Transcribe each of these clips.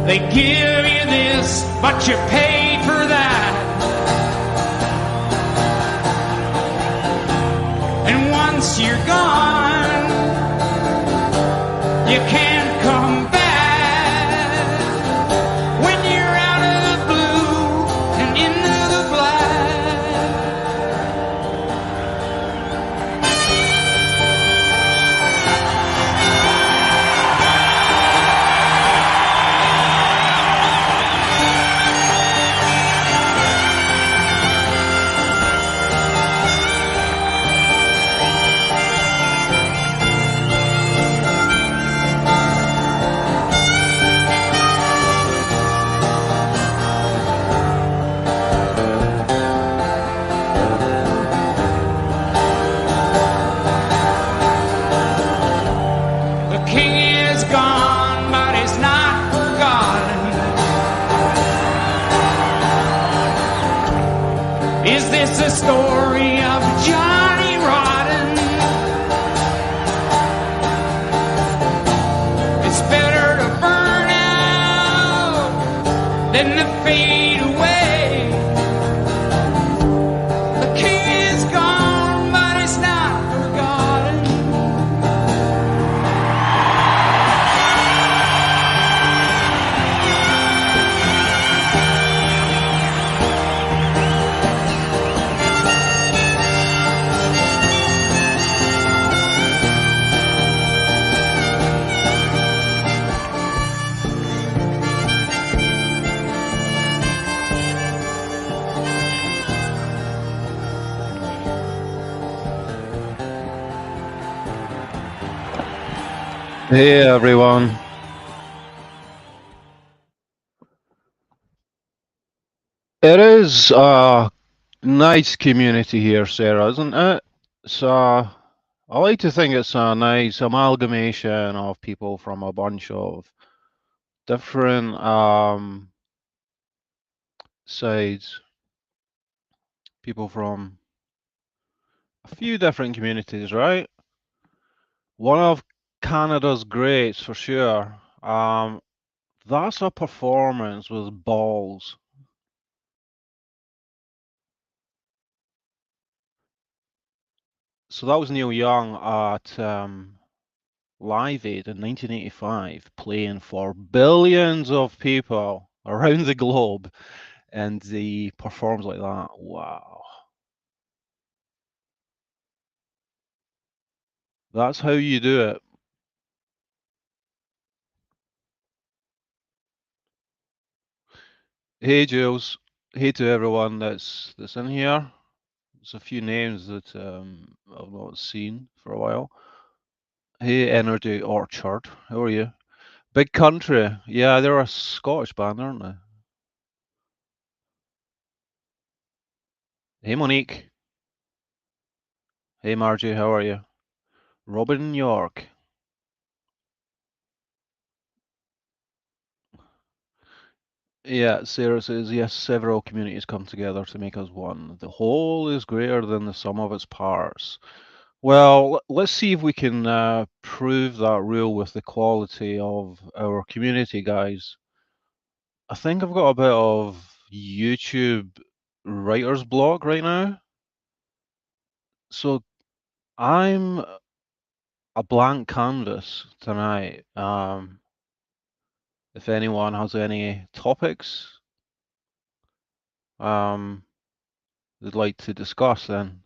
They give you this, but you paid for that. And once you're gone, you can't come back. When you're out of the blue and into the black. The king is gone, but he's not forgotten. Is this a story of Johnny Rotten? It's better to burn out than to fade away. The king is gone, but he's not forgotten. Hey everyone. It is a nice community here, Sarah, isn't it? So I like to think it's a nice amalgamation of people from a bunch of different sides, people from a few different communities, right? One of Canada's greats for sure. That's a performance with balls. So that was Neil Young at Live Aid in 1985, playing for billions of people around the globe, and he performs like that. Wow. That's how you do it. Hey, Jules. Hey to everyone that's in here. There's a few names that I've not seen for a while. Hey, Energy Orchard. How are you? Big Country. Yeah, they're a Scottish band, aren't they? Hey, Monique. Hey, Margie. How are you? Robin York. Yeah, Sarah says, yes, several communities come together to make us one. The whole is greater than the sum of its parts. Well, let's see if we can prove that rule with the quality of our community, guys. I think I've got a bit of YouTube writer's block right now. So I'm a blank canvas tonight. If anyone has any topics they'd like to discuss, then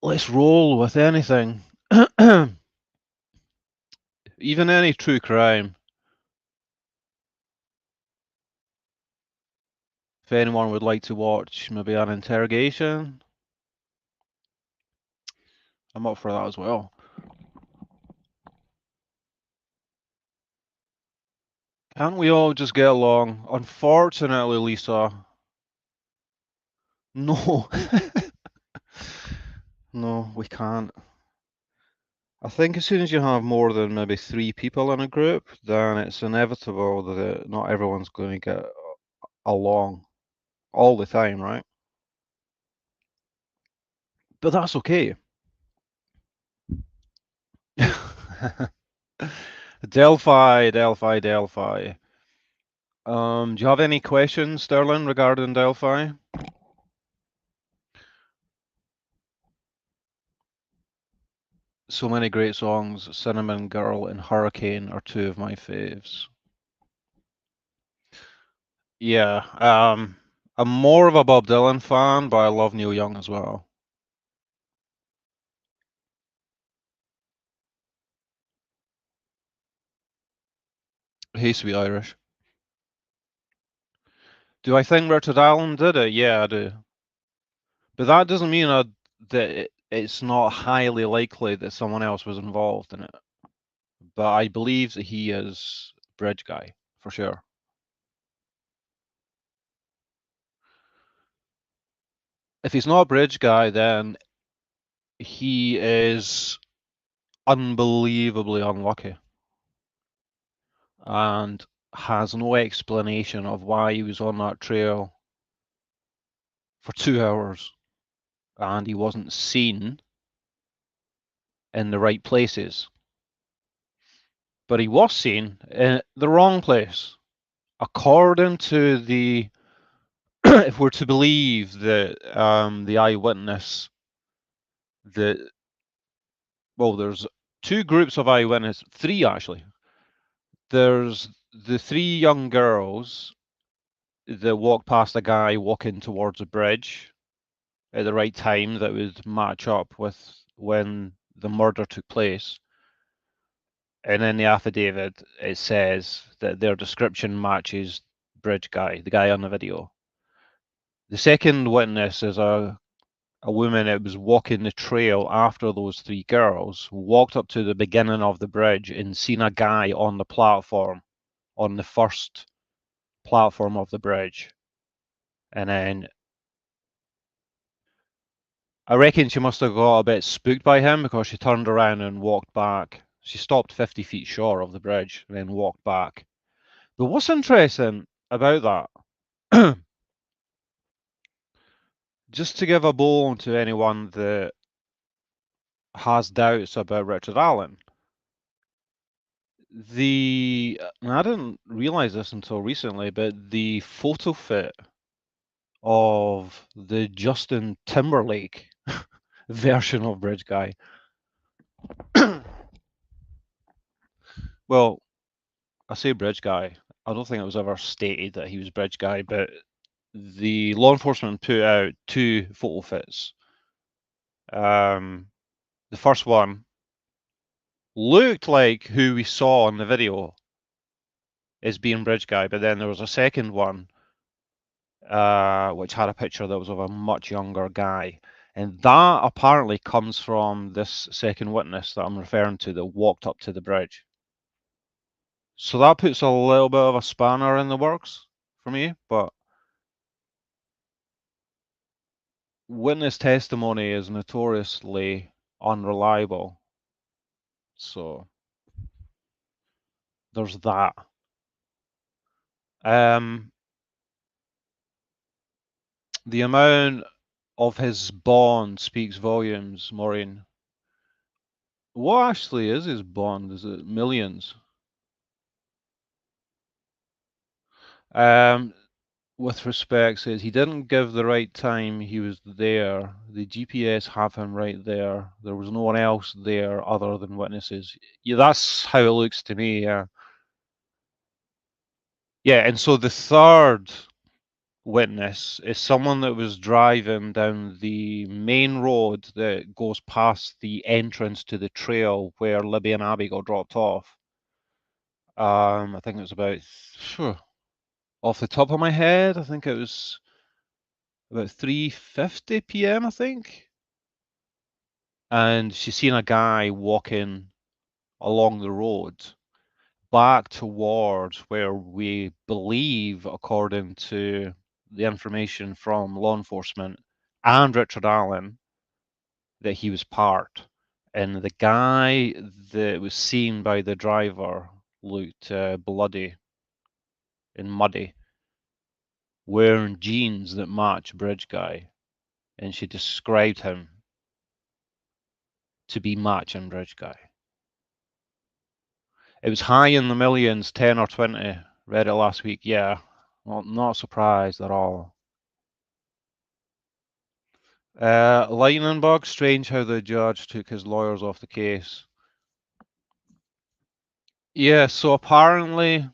let's roll with anything. Even any true crime. If anyone would like to watch maybe an interrogation, I'm up for that as well. Can't we all just get along? Unfortunately, Lisa. No. No, we can't. I think as soon as you have more than maybe 3 people in a group, then it's inevitable that not everyone's going to get along all the time, right? But that's okay. Delphi, Delphi, Delphi. Do you have any questions, Sterling, regarding Delphi? So many great songs. Cinnamon Girl and Hurricane are two of my faves. Yeah, I'm more of a Bob Dylan fan, but I love Neil Young as well. He used to be Irish. Do I think Richard Allen did it? Yeah, I do. But that doesn't mean that it's not highly likely that someone else was involved in it. But I believe that he is Bridge Guy, for sure. If he's not a Bridge Guy, then he is unbelievably unlucky and has no explanation of why he was on that trail for 2 hours and he wasn't seen in the right places. But he was seen in the wrong place. According to the, if we're to believe the eyewitness, the well, there's two groups of eyewitness, three actually. There's the three young girls that walked past a guy walking towards a bridge at the right time that would match up with when the murder took place. And in the affidavit, it says that their description matches Bridge Guy, the guy on the video. The second witness is a woman that was walking the trail after those three girls, walked up to the beginning of the bridge and seen a guy on the platform, on the first platform of the bridge. And then I reckon she must have got a bit spooked by him because she turned around and walked back. She stopped 50 feet short of the bridge and then walked back. But what's interesting about that, just to give a bone to anyone that has doubts about Richard Allen, I didn't realize this until recently, but the photo fit of the Justin Timberlake version of Bridge Guy. Well, I say Bridge Guy. I don't think it was ever stated that he was Bridge Guy, but the law enforcement put out two photo fits. The first one looked like who we saw in the video as being Bridge Guy, but then there was a second one which had a picture that was of a much younger guy. And that apparently comes from this second witness that I'm referring to that walked up to the bridge. So that puts a little bit of a spanner in the works for me, but witness testimony is notoriously unreliable. So there's that. Um, the amount of his bond speaks volumes, Maureen. What actually is his bond? Is it millions? Um, with respect, says he didn't give the right time he was there. The GPS have him right there. There was no one else there other than witnesses. Yeah, that's how it looks to me. Yeah. Yeah, and so the third witness is someone that was driving down the main road that goes past the entrance to the trail where Libby and Abby got dropped off. I think it was about, phew, off the top of my head, I think it was about 3:50 p.m., I think. And she's seen a guy walking along the road back towards where we believe, according to the information from law enforcement and Richard Allen, that he was parked. And the guy that was seen by the driver looked bloody and muddy, wearing jeans that match Bridge Guy. And she described him to be matching Bridge Guy. It was high in the millions, 10 or 20. Read it last week. Yeah, well, not surprised at all. Lightning bug. Strange how the judge took his lawyers off the case. Yeah, so apparently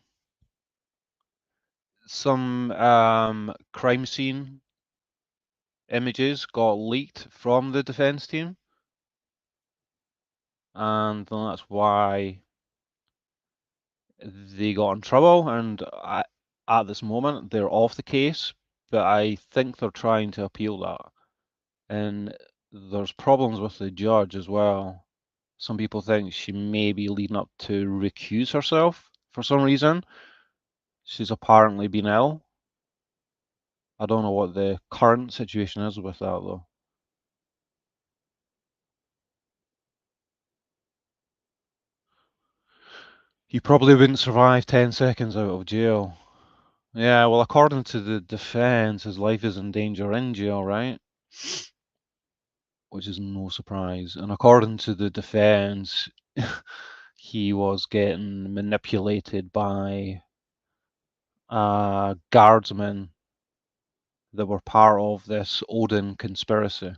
some crime scene images got leaked from the defense team, and that's why they got in trouble. And at this moment, they're off the case, but I think they're trying to appeal that. And there's problems with the judge as well. Some people think she may be leading up to recuse herself for some reason. She's apparently been ill. I don't know what the current situation is with that though. He probably wouldn't survive 10 seconds out of jail. Yeah, well, according to the defense, his life is in danger in jail, right? Which is no surprise. And according to the defense, he was getting manipulated by guardsmen that were part of this Odin conspiracy.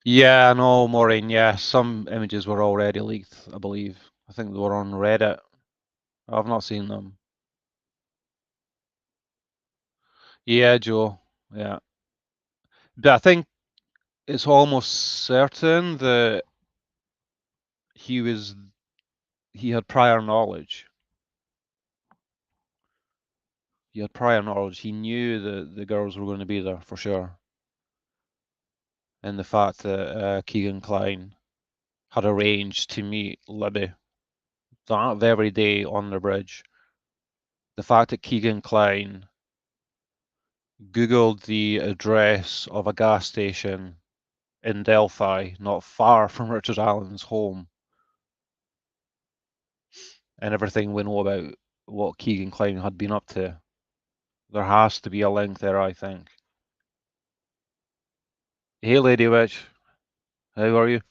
Yeah, I know, Maureen. Yeah, some images were already leaked, I believe. I think they were on Reddit. I've not seen them. Yeah, Joe. Yeah. But I think it's almost certain that he was he had prior knowledge. He had prior knowledge. He knew that the girls were going to be there for sure. And the fact that Keegan Klein had arranged to meet Libby that very day on the bridge. The fact that Keegan Klein Googled the address of a gas station in Delphi, not far from Richard Allen's home, and everything we know about what Keegan Klein had been up to. There has to be a link there, I think. Hey, Lady Witch, how are you?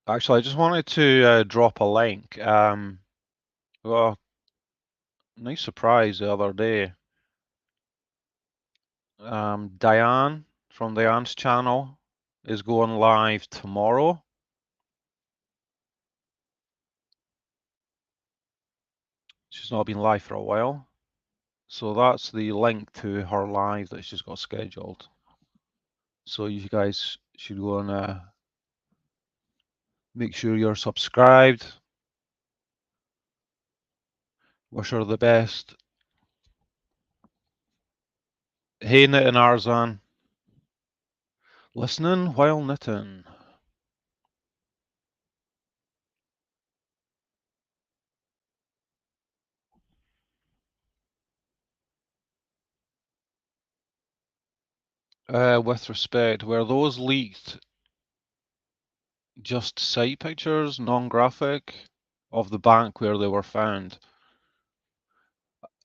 Actually, I just wanted to drop a link. Got a nice surprise the other day. Diane from Diane's channel is going live tomorrow. She's not been live for a while. So that's the link to her live that she's got scheduled. So you guys should go and make sure you're subscribed. Wish her the best. Hey, Knit and Arzan. Listening while knitting. With respect, were those leaked just site pictures, non-graphic, of the bank where they were found?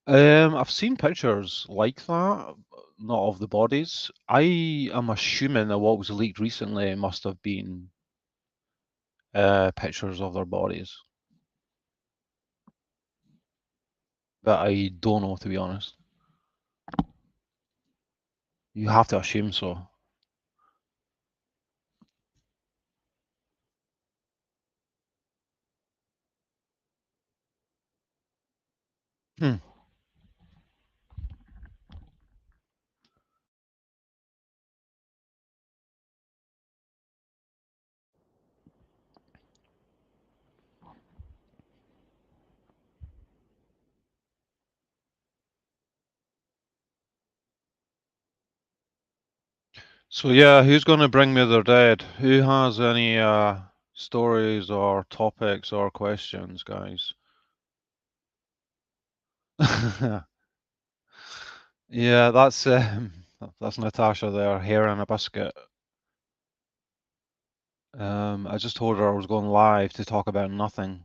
I've seen pictures like that, not of the bodies. I am assuming that what was leaked recently must have been pictures of their bodies, but I don't know, to be honest. You have to assume so. Hmm. So yeah, who's going to bring me their dead? Who has any stories or topics or questions, guys? Yeah, that's Natasha there, hair in a biscuit. I just told her I was going live to talk about nothing.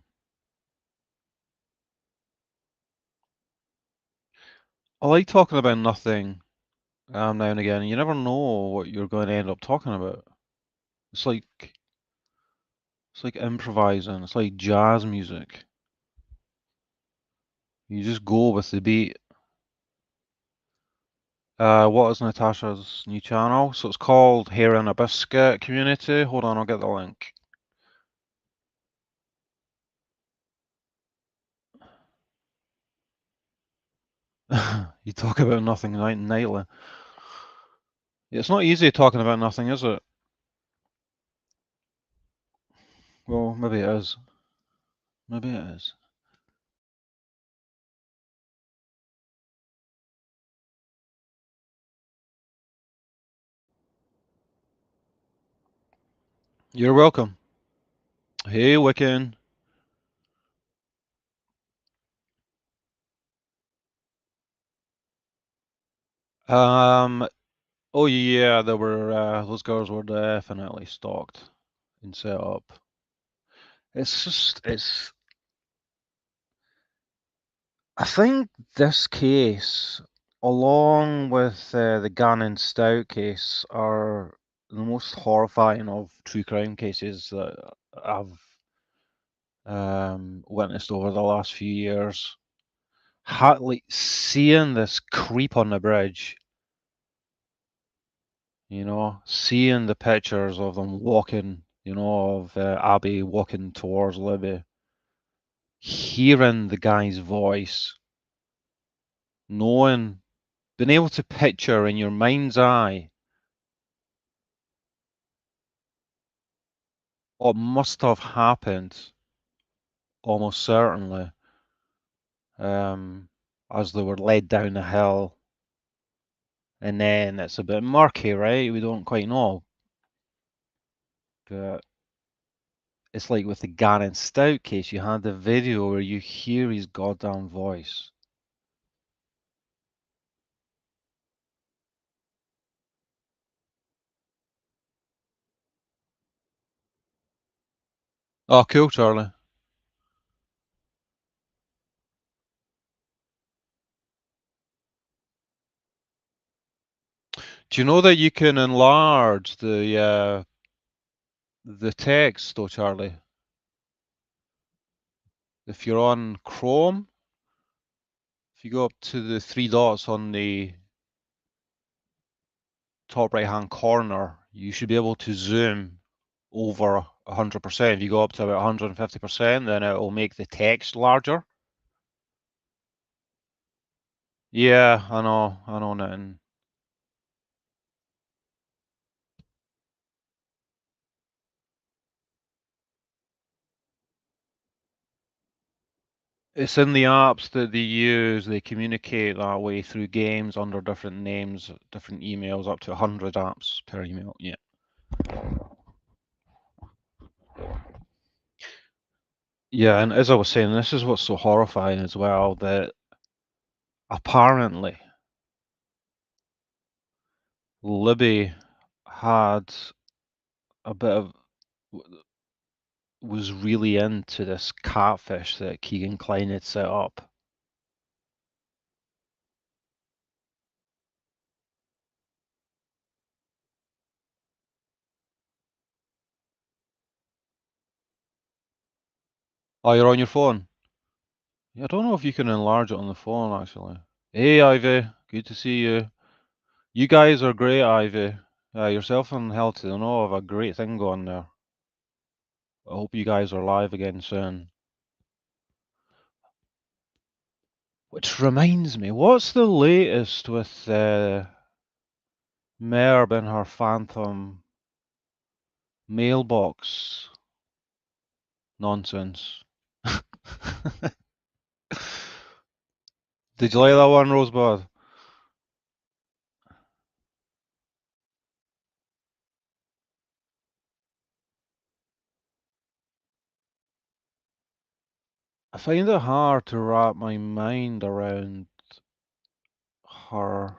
I like talking about nothing now and again. You never know what you're going to end up talking about. It's like it's like improvising. It's like jazz music. You just go with the beat. What is Natasha's new channel? So it's called Hair and a Biscuit Community. Hold on, I'll get the link. You talk about nothing nightly. It's not easy talking about nothing, is it? Well, maybe it is. Maybe it is. You're welcome. Hey, Wiccan. Um, oh yeah, there were those girls were definitely stalked and set up. It's. I think this case, along with the Gannon Stout case, are the most horrifying of true crime cases that I've witnessed over the last few years. Like seeing this creep on the bridge, seeing the pictures of them walking, of Abby walking towards Libby, hearing the guy's voice, knowing, being able to picture in your mind's eye what must have happened, almost certainly, um, as they were led down the hill. And then it's a bit murky, right? We don't quite know. But it's like with the Gannon Stout case, you had the video where you hear his goddamn voice. Oh, cool, Charlie. Do you know that you can enlarge the text, though, Charlie? If you're on Chrome, if you go up to the three dots on the top right hand corner, you should be able to zoom over 100%. If you go up to about 150%, then it will make the text larger. Yeah, I know nothing. It's in the apps that they use. They communicate that way through games under different names, different emails, up to 100 apps per email. Yeah. Yeah, and as I was saying, this is what's so horrifying as well, that apparently Libby had a bit of was really into this catfish that Keegan Klein had set up. Oh, you're on your phone? Yeah, I don't know if you can enlarge it on the phone actually. Hey, Ivy, good to see you. You guys are great, Ivy. Yourself and Helty, I know have a great thing going there. I hope you guys are live again soon. Which reminds me, what's the latest with Meier and her phantom mailbox nonsense? Did you like that one, Rosebud? I find it hard to wrap my mind around her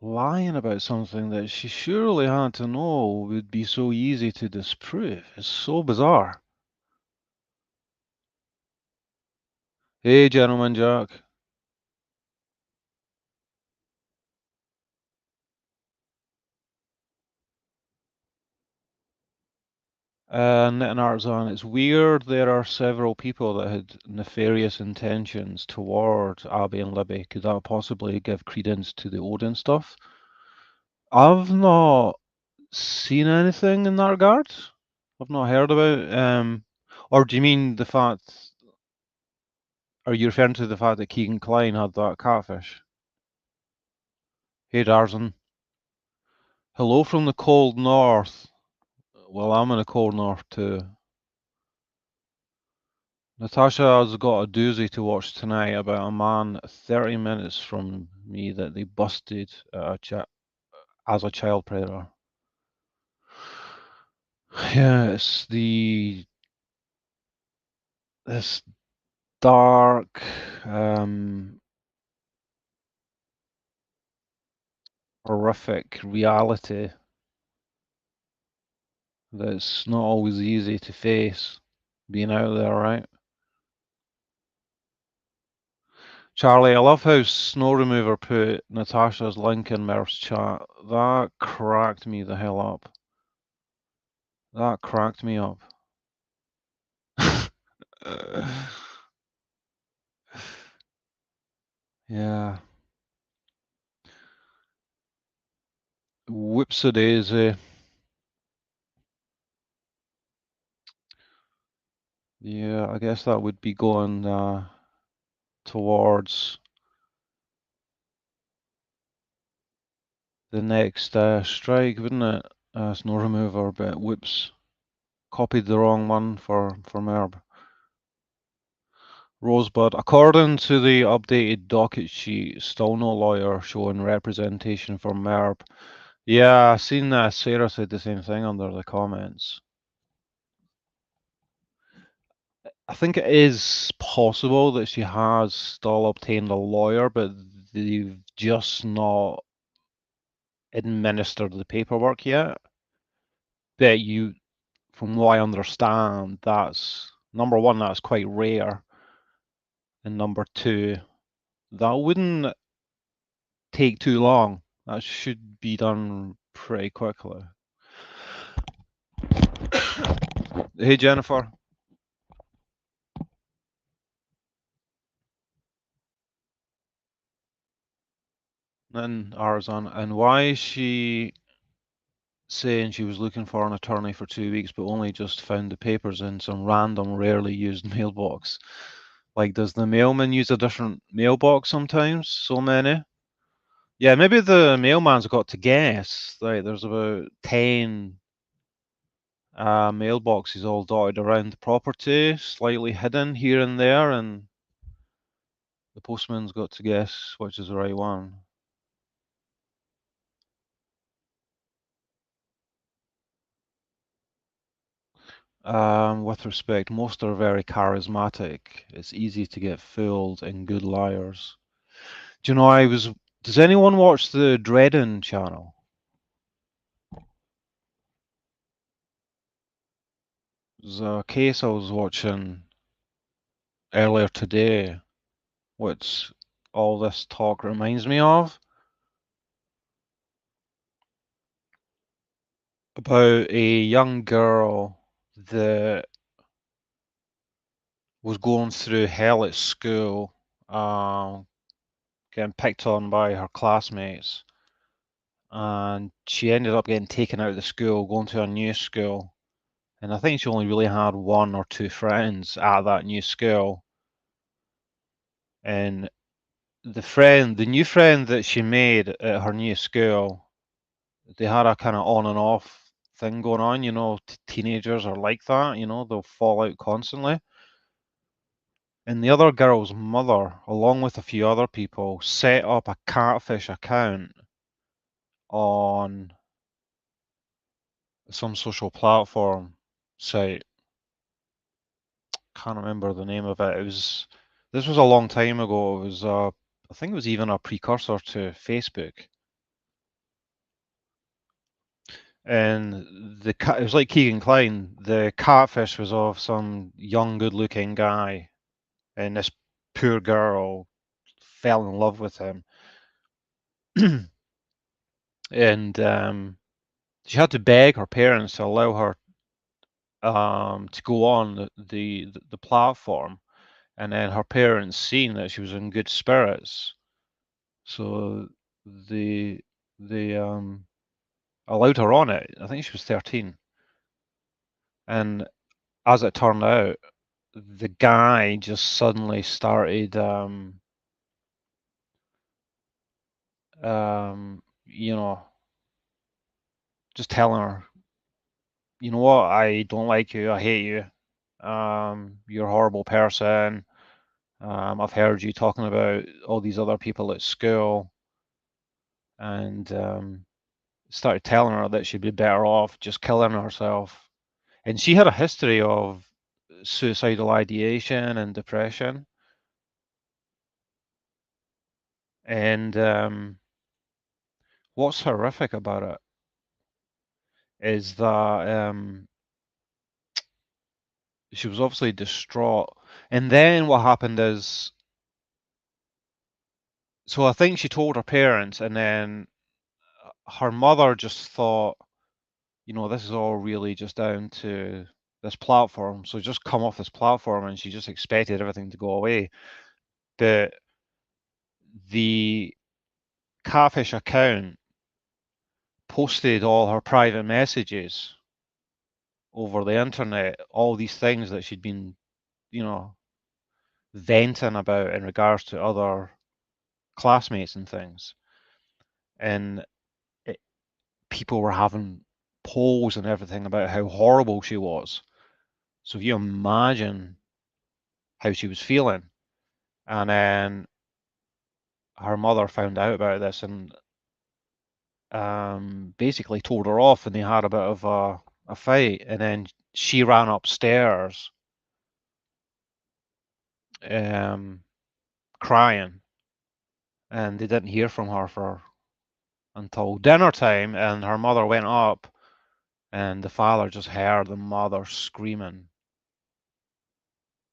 lying about something that she surely had to know would be so easy to disprove. It's so bizarre. Hey, Gentleman Jack. Knitting Artisan, it's weird there are several people that had nefarious intentions toward Abby and Libby. Could that possibly give credence to the Odin stuff? I've not seen anything in that regard. I've not heard about. Or do you mean the fact? Are you referring to the fact that Keegan Klein had that catfish? Hey, Darzan. Hello from the cold north. Well, I'm in the cold north too. Natasha's got a doozy to watch tonight about a man 30 minutes from me that they busted as a child predator. Yeah, it's this dark, horrific reality that's not always easy to face being out there, right? Charlie, I love how Snow Remover put Natasha's link in Murph's chat. That cracked me the hell up. That cracked me up. Yeah. Whoops-a-daisy. Yeah, I guess that would be going towards the next strike, wouldn't it? Snow Remover, but whoops. Copied the wrong one for Merb. Rosebud. According to the updated docket sheet, still no lawyer showing representation for Merb. Yeah, I seen that. Sarah said the same thing under the comments. I think it is possible that she has still obtained a lawyer, but they've just not administered the paperwork yet. But from what I understand, that's number one, that's quite rare, and number two, that wouldn't take too long. That should be done pretty quickly. Hey, Jennifer. And Arzon, and why is she saying she was looking for an attorney for 2 weeks, but only just found the papers in some random, rarely used mailbox? Like, does the mailman use a different mailbox sometimes? So many? Yeah, maybe the mailman's got to guess. Like, there's about 10 mailboxes all dotted around the property, slightly hidden here and there, and the postman's got to guess which is the right one. With respect, most are very charismatic. It's easy to get fooled and good liars. Do you know, does anyone watch the Dredden channel? There's a case I was watching earlier today, which all this talk reminds me of, about a young girl that was going through hell at school, getting picked on by her classmates, and she ended up getting taken out of the school, going to a new school. And I think she only really had one or two friends at that new school. And the new friend that she made at her new school, they had a kind of on and off thing going on. You know, teenagers are like that. You know, they'll fall out constantly. And the other girl's mother, along with a few other people, set up a catfish account on some social platform site. Can't remember the name of it. This was a long time ago. It was I think it was even a precursor to Facebook. And it was like Keegan Klein. The catfish was of some young, good-looking guy, and this poor girl fell in love with him. And she had to beg her parents to allow her to go on the platform, and then her parents seeing that she was in good spirits, so they they allowed her on it. I think she was 13, and as it turned out, the guy just suddenly started you know, just telling her, you know what, I don't like you, I hate you, you're a horrible person. I've heard you talking about all these other people at school, and started telling her that she'd be better off just killing herself. And she had a history of suicidal ideation and depression. And what's horrific about it is that she was obviously distraught. And then what happened is, so I think she told her parents, and then her mother just thought, you know, this is all really just down to this platform. So just come off this platform, and she just expected everything to go away. But the catfish account posted all her private messages over the internet, all these things that she'd been, you know, venting about in regards to other classmates and things. And it, people were having polls and everything about how horrible she was. So if you imagine how she was feeling, and then her mother found out about this and basically told her off, and they had a bit of a fight, and then she ran upstairs um, crying, and they didn't hear from her for until dinner time, and her mother went up, and the father just heard the mother screaming,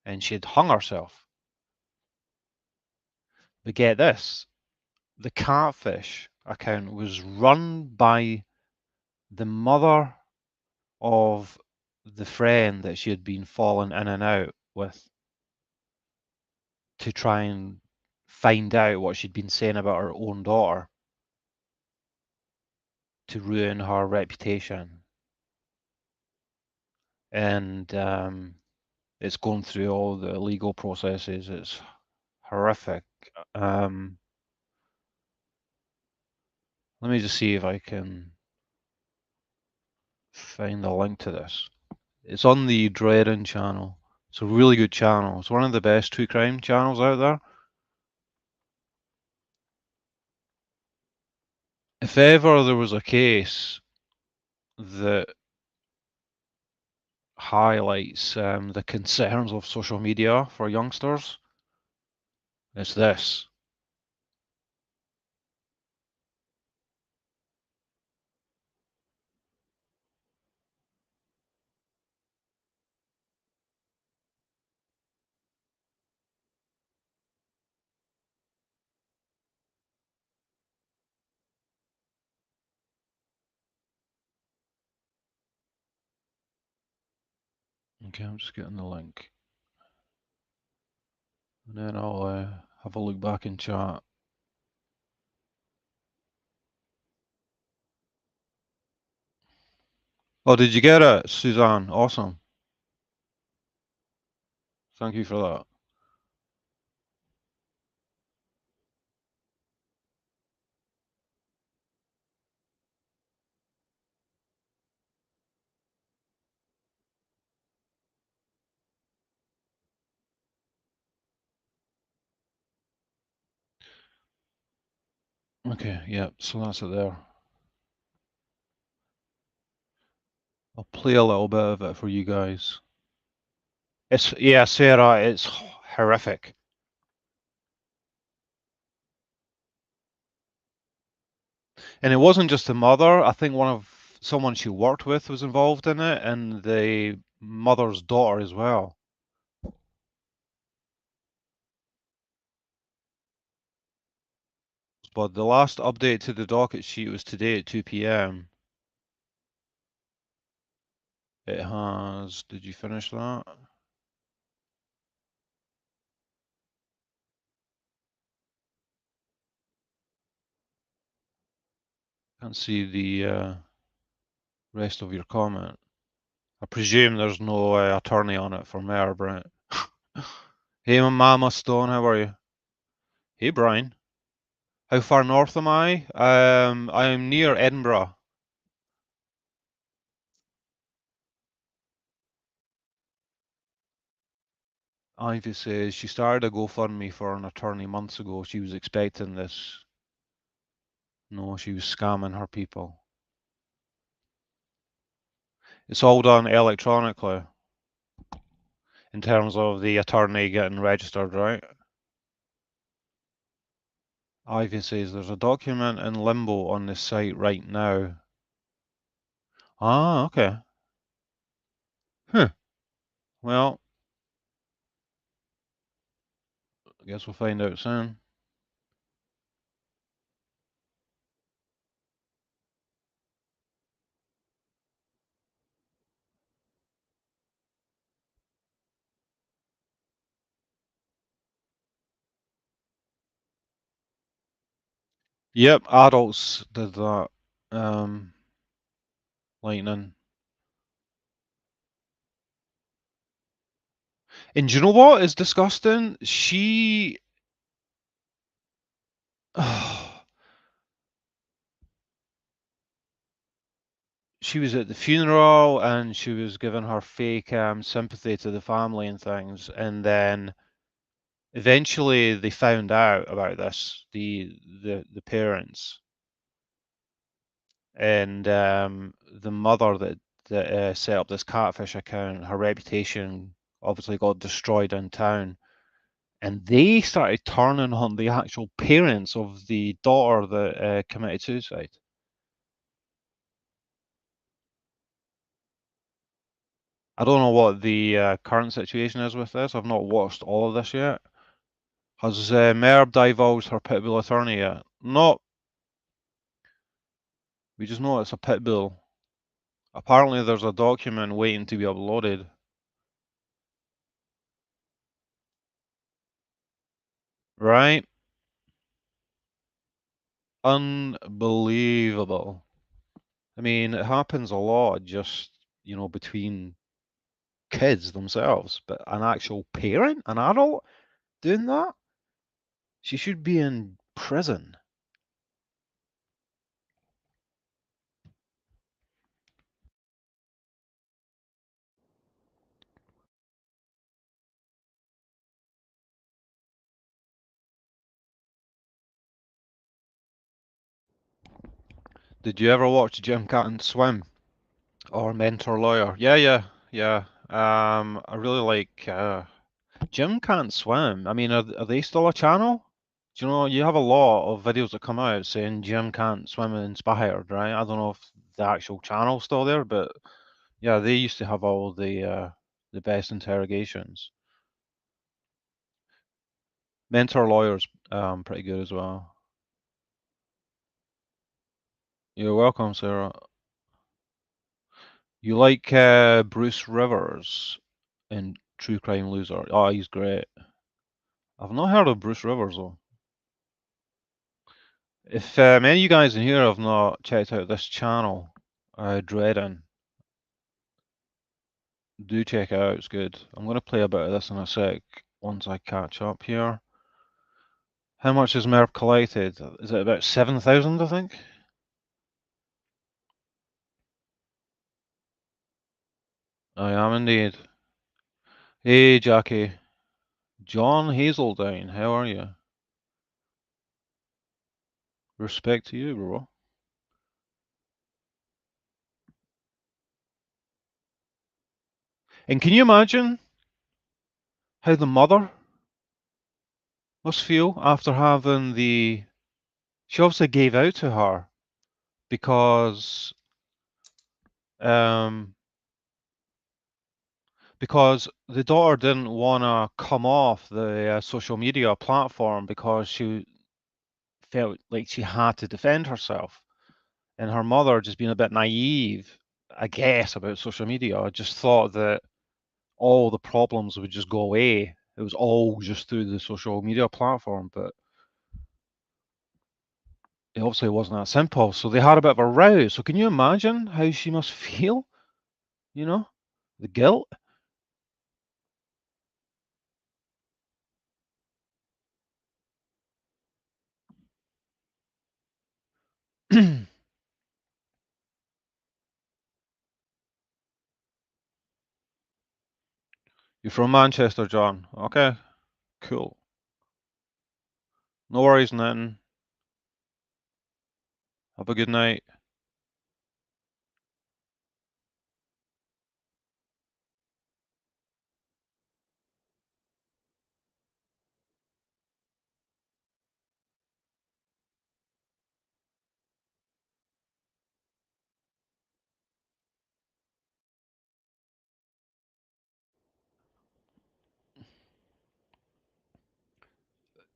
and she'd hung herself. But get this, the catfish account was run by the mother of the friend that she had been falling in and out with, to try and find out what she'd been saying about her own daughter, to ruin her reputation. And it's going through all the legal processes. It's horrific. Um, Let me just see if I can find a link to this. It's on the Dreading channel. It's a really good channel. It's one of the best true crime channels out there. If ever there was a case that highlights the concerns of social media for youngsters, it's this. Okay, I'm just getting the link. And then I'll have a look back in chat. Oh, did you get it, Suzanne? Awesome. Thank you for that. Okay, yeah, so that's it there. I'll play a little bit of it for you guys. It's, yeah, Sarah, it's horrific. And it wasn't just the mother. I think someone she worked with was involved in it, and the mother's daughter as well. But the last update to the docket sheet was today at 2 p.m. It has. Did you finish that? Can't see the rest of your comment. I presume there's no attorney on it for Meier, Brent. Hey, Mama Stone, how are you? Hey, Brian. How far north am I? I'm near Edinburgh. Ivy says she started a GoFundMe for an attorney months ago. She was expecting this. No, she was scamming her people. It's all done electronically in terms of the attorney getting registered, right? Ivy says there's a document in limbo on this site right now. Ah, okay. Huh. Well, I guess we'll find out soon. Yep, adults did that. Lightning. And do you know what is disgusting? She was at the funeral and she was giving her fake sympathy to the family and things, and then eventually they found out about this, the parents, and the mother that set up this catfish account. Her reputation obviously got destroyed in town, and they started turning on the actual parents of the daughter that committed suicide. I don't know what the current situation is with this. I've not watched all of this yet. Has Merb divulged her pitbull attorney yet? No, we just know it's a pitbull. Apparently, there's a document waiting to be uploaded. Right? Unbelievable. I mean, it happens a lot just, between kids themselves, but an actual parent, an adult, doing that? She should be in prison. Did you ever watch Jim Can't Swim or Mentor Lawyer? Yeah, yeah, yeah. I really like Jim Can't Swim. I mean, are they still a channel? Do you know, you have a lot of videos that come out saying Jim Can't Swim inspired, right? I don't know if the actual channel's still there, but yeah, they used to have all the best interrogations. Mentor Lawyer's pretty good as well. You're welcome, Sarah. You like Bruce Rivers in True Crime Loser? Oh, he's great. I've not heard of Bruce Rivers though. If any of you guys in here have not checked out this channel, Dreading, do check it out. It's good. I'm going to play a bit of this in a sec once I catch up here. How much has Merv collected? Is it about 7,000, I think? I am indeed. Hey, Jackie. John Hazeldine, how are you? Respect to you, bro. And can you imagine how the mother must feel after having the... She obviously gave out to her because um, because the daughter didn't want to come off the social media platform because she felt like she had to defend herself, and her mother just being a bit naive I guess, about social media. I just thought that all the problems would just go away. It was all just through the social media platform, but it obviously wasn't that simple. So they had a bit of a row. So can you imagine how she must feel? You know, the guilt. You're from Manchester, John. Okay, cool. No worries, nothing. Have a good night.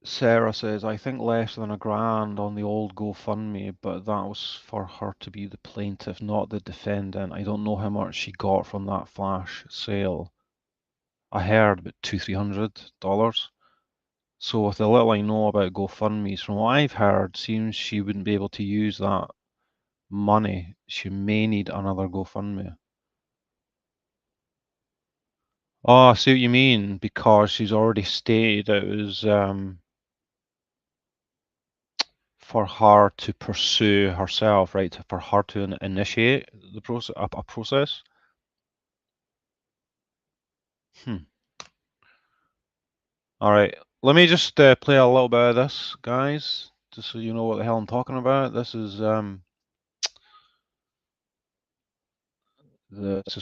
Sarah says, I think less than £1,000 on the old GoFundMe, but that was for her to be the plaintiff, not the defendant. I don't know how much she got from that flash sale. I heard about $200-300. So with the little I know about GoFundMe's, from what I've heard, seems she wouldn't be able to use that money. She may need another GoFundMe. Oh, I see what you mean, because she's already stated it was for her to pursue herself, right? For her to initiate the process, a process. Hmm. All right, let me just play a little bit of this, guys, just so you know what the hell I'm talking about. This is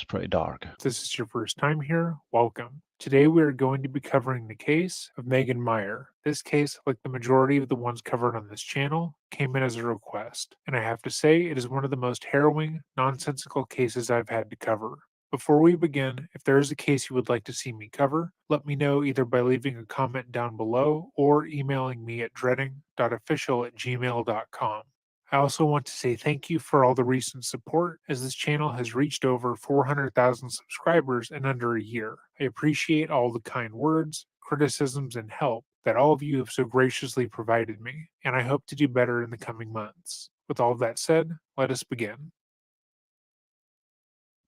pretty dark. If this is your first time here, welcome. Today we are going to be covering the case of Megan Meier. This case, like the majority of the ones covered on this channel, came in as a request, and I have to say it is one of the most harrowing, nonsensical cases I've had to cover. Before we begin, if there is a case you would like to see me cover, let me know either by leaving a comment down below or emailing me at dreading.official@gmail.com. I also want to say thank you for all the recent support, as this channel has reached over 400,000 subscribers in under a year. I appreciate all the kind words, criticisms, and help that all of you have so graciously provided me, and I hope to do better in the coming months. With all of that said, let us begin.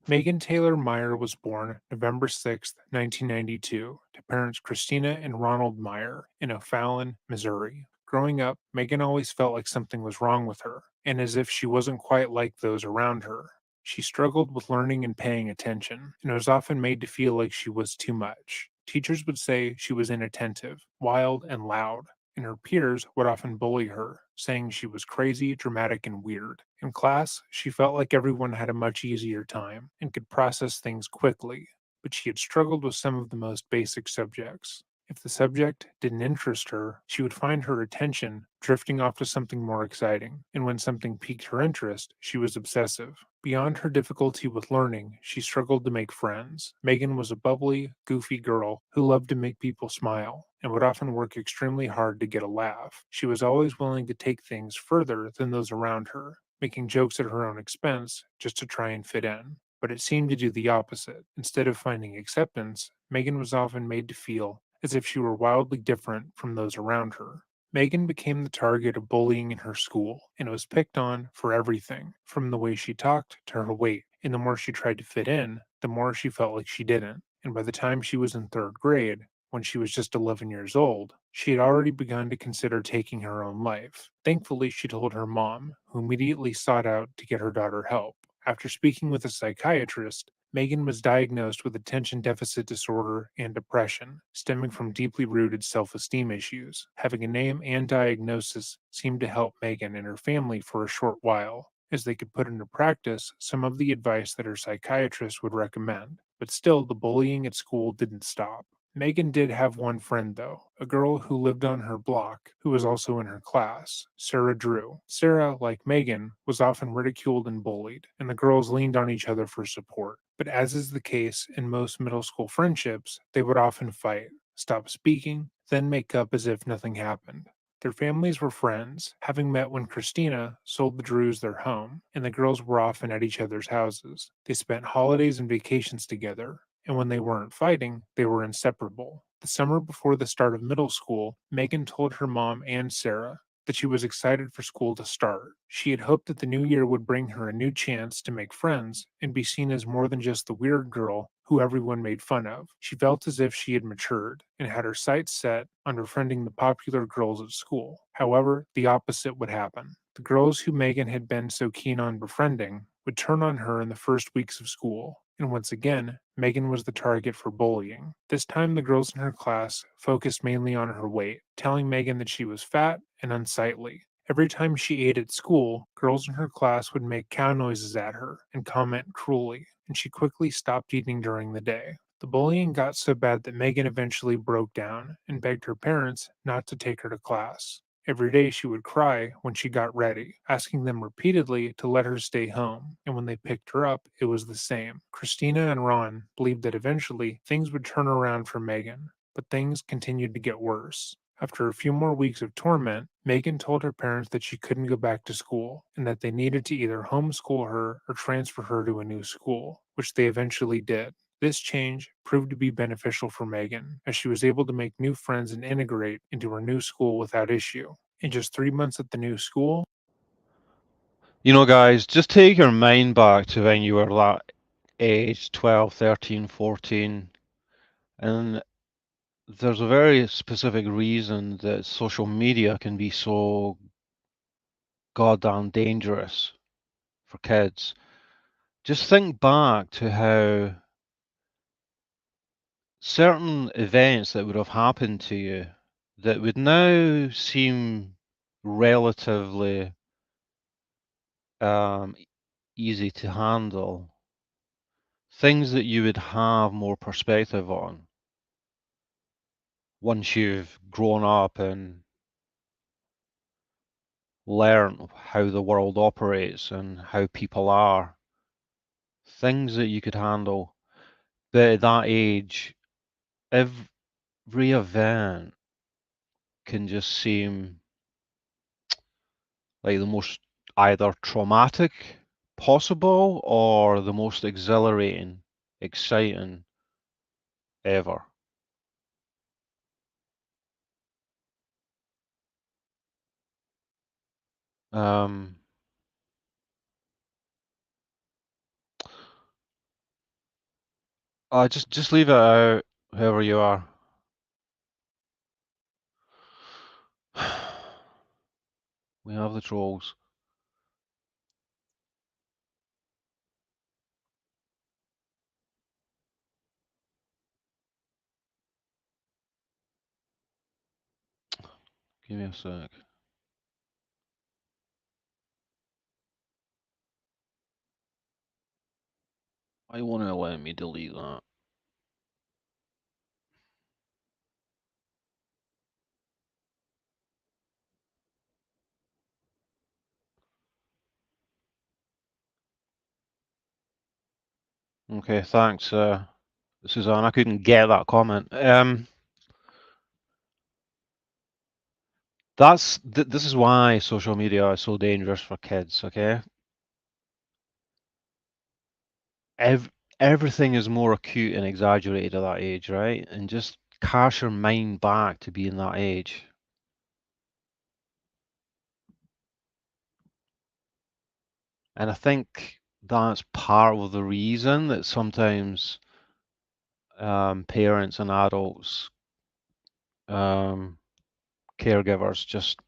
Megan Taylor Meier was born November 6, 1992, to parents Christina and Ronald Meier in O'Fallon, Missouri. Growing up, Megan always felt like something was wrong with her, and as if she wasn't quite like those around her. She struggled with learning and paying attention, and was often made to feel like she was too much. Teachers would say she was inattentive, wild, and loud, and her peers would often bully her, saying she was crazy, dramatic, and weird. In class, she felt like everyone had a much easier time and could process things quickly, but she had struggled with some of the most basic subjects. If the subject didn't interest her, she would find her attention drifting off to something more exciting, and when something piqued her interest, she was obsessive. Beyond her difficulty with learning, she struggled to make friends. Megan was a bubbly, goofy girl who loved to make people smile and would often work extremely hard to get a laugh. She was always willing to take things further than those around her, making jokes at her own expense just to try and fit in. But it seemed to do the opposite. Instead of finding acceptance, Megan was often made to feel as if she were wildly different from those around her. Megan became the target of bullying in her school and was picked on for everything, from the way she talked to her weight. And the more she tried to fit in, the more she felt like she didn't. And by the time she was in third grade, when she was just 11 years old, she had already begun to consider taking her own life. Thankfully, she told her mom, who immediately sought out to get her daughter help. After speaking with a psychiatrist, Megan was diagnosed with attention deficit disorder and depression, stemming from deeply rooted self esteem issues. Having a name and diagnosis seemed to help Megan and her family for a short while, as they could put into practice some of the advice that her psychiatrist would recommend. But still, the bullying at school didn't stop. Megan did have one friend, though, a girl who lived on her block who was also in her class, Sarah Drew. Sarah, like Megan, was often ridiculed and bullied, and the girls leaned on each other for support. But as is the case in most middle school friendships, they would often fight, stop speaking, then make up as if nothing happened. Their families were friends, having met when Christina sold the Drews their home, and the girls were often at each other's houses. They spent holidays and vacations together, and when they weren't fighting, they were inseparable. The summer before the start of middle school, Megan told her mom and Sarah that she was excited for school to start. She had hoped that the new year would bring her a new chance to make friends and be seen as more than just the weird girl who everyone made fun of. She felt as if she had matured and had her sights set on befriending the popular girls at school. However, the opposite would happen. The girls who Megan had been so keen on befriending would turn on her in the first weeks of school, and once again, Megan was the target for bullying. This time, the girls in her class focused mainly on her weight, telling Megan that she was fat and unsightly. Every time she ate at school, girls in her class would make cow noises at her and comment cruelly, and she quickly stopped eating during the day. The bullying got so bad that Megan eventually broke down and begged her parents not to take her to class. Every day she would cry when she got ready, asking them repeatedly to let her stay home, and when they picked her up, it was the same. Christina and Ron believed that eventually things would turn around for Megan, but things continued to get worse. After a few more weeks of torment, Megan told her parents that she couldn't go back to school and that they needed to either homeschool her or transfer her to a new school, which they eventually did. This change proved to be beneficial for Megan, as she was able to make new friends and integrate into her new school without issue. In just 3 months at the new school, You know, guys, just take your mind back to when you were that age, 12, 13, 14, and there's a very specific reason that social media can be so goddamn dangerous for kids. Just think back to how certain events that would have happened to you that would now seem relatively um, easy to handle, things that you would have more perspective on once you've grown up and learned how the world operates and how people are, things that you could handle. But at that age, every event can just seem like the most either traumatic possible or the most exhilarating, exciting ever. Um, just leave it out, whoever you are. We have the trolls. Give me a sec. I want to let me delete that. Okay, thanks, Suzanne. I couldn't get that comment. This is why social media is so dangerous for kids. Okay, everything is more acute and exaggerated at that age, right? And just cast your mind back to being that age. And I think that's part of the reason that sometimes parents and adults, um, caregivers, just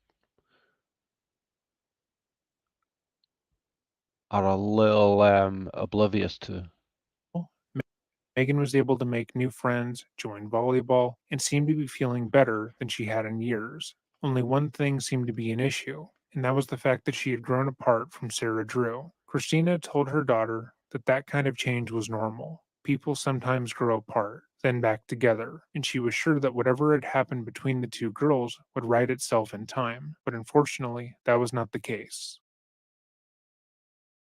are a little oblivious to. Megan was able to make new friends, join volleyball, and seemed to be feeling better than she had in years. Only one thing seemed to be an issue, and that was the fact that she had grown apart from Sarah Drew. Christina told her daughter that that kind of change was normal. People sometimes grow apart, then back together, and she was sure that whatever had happened between the two girls would right itself in time. But unfortunately, that was not the case.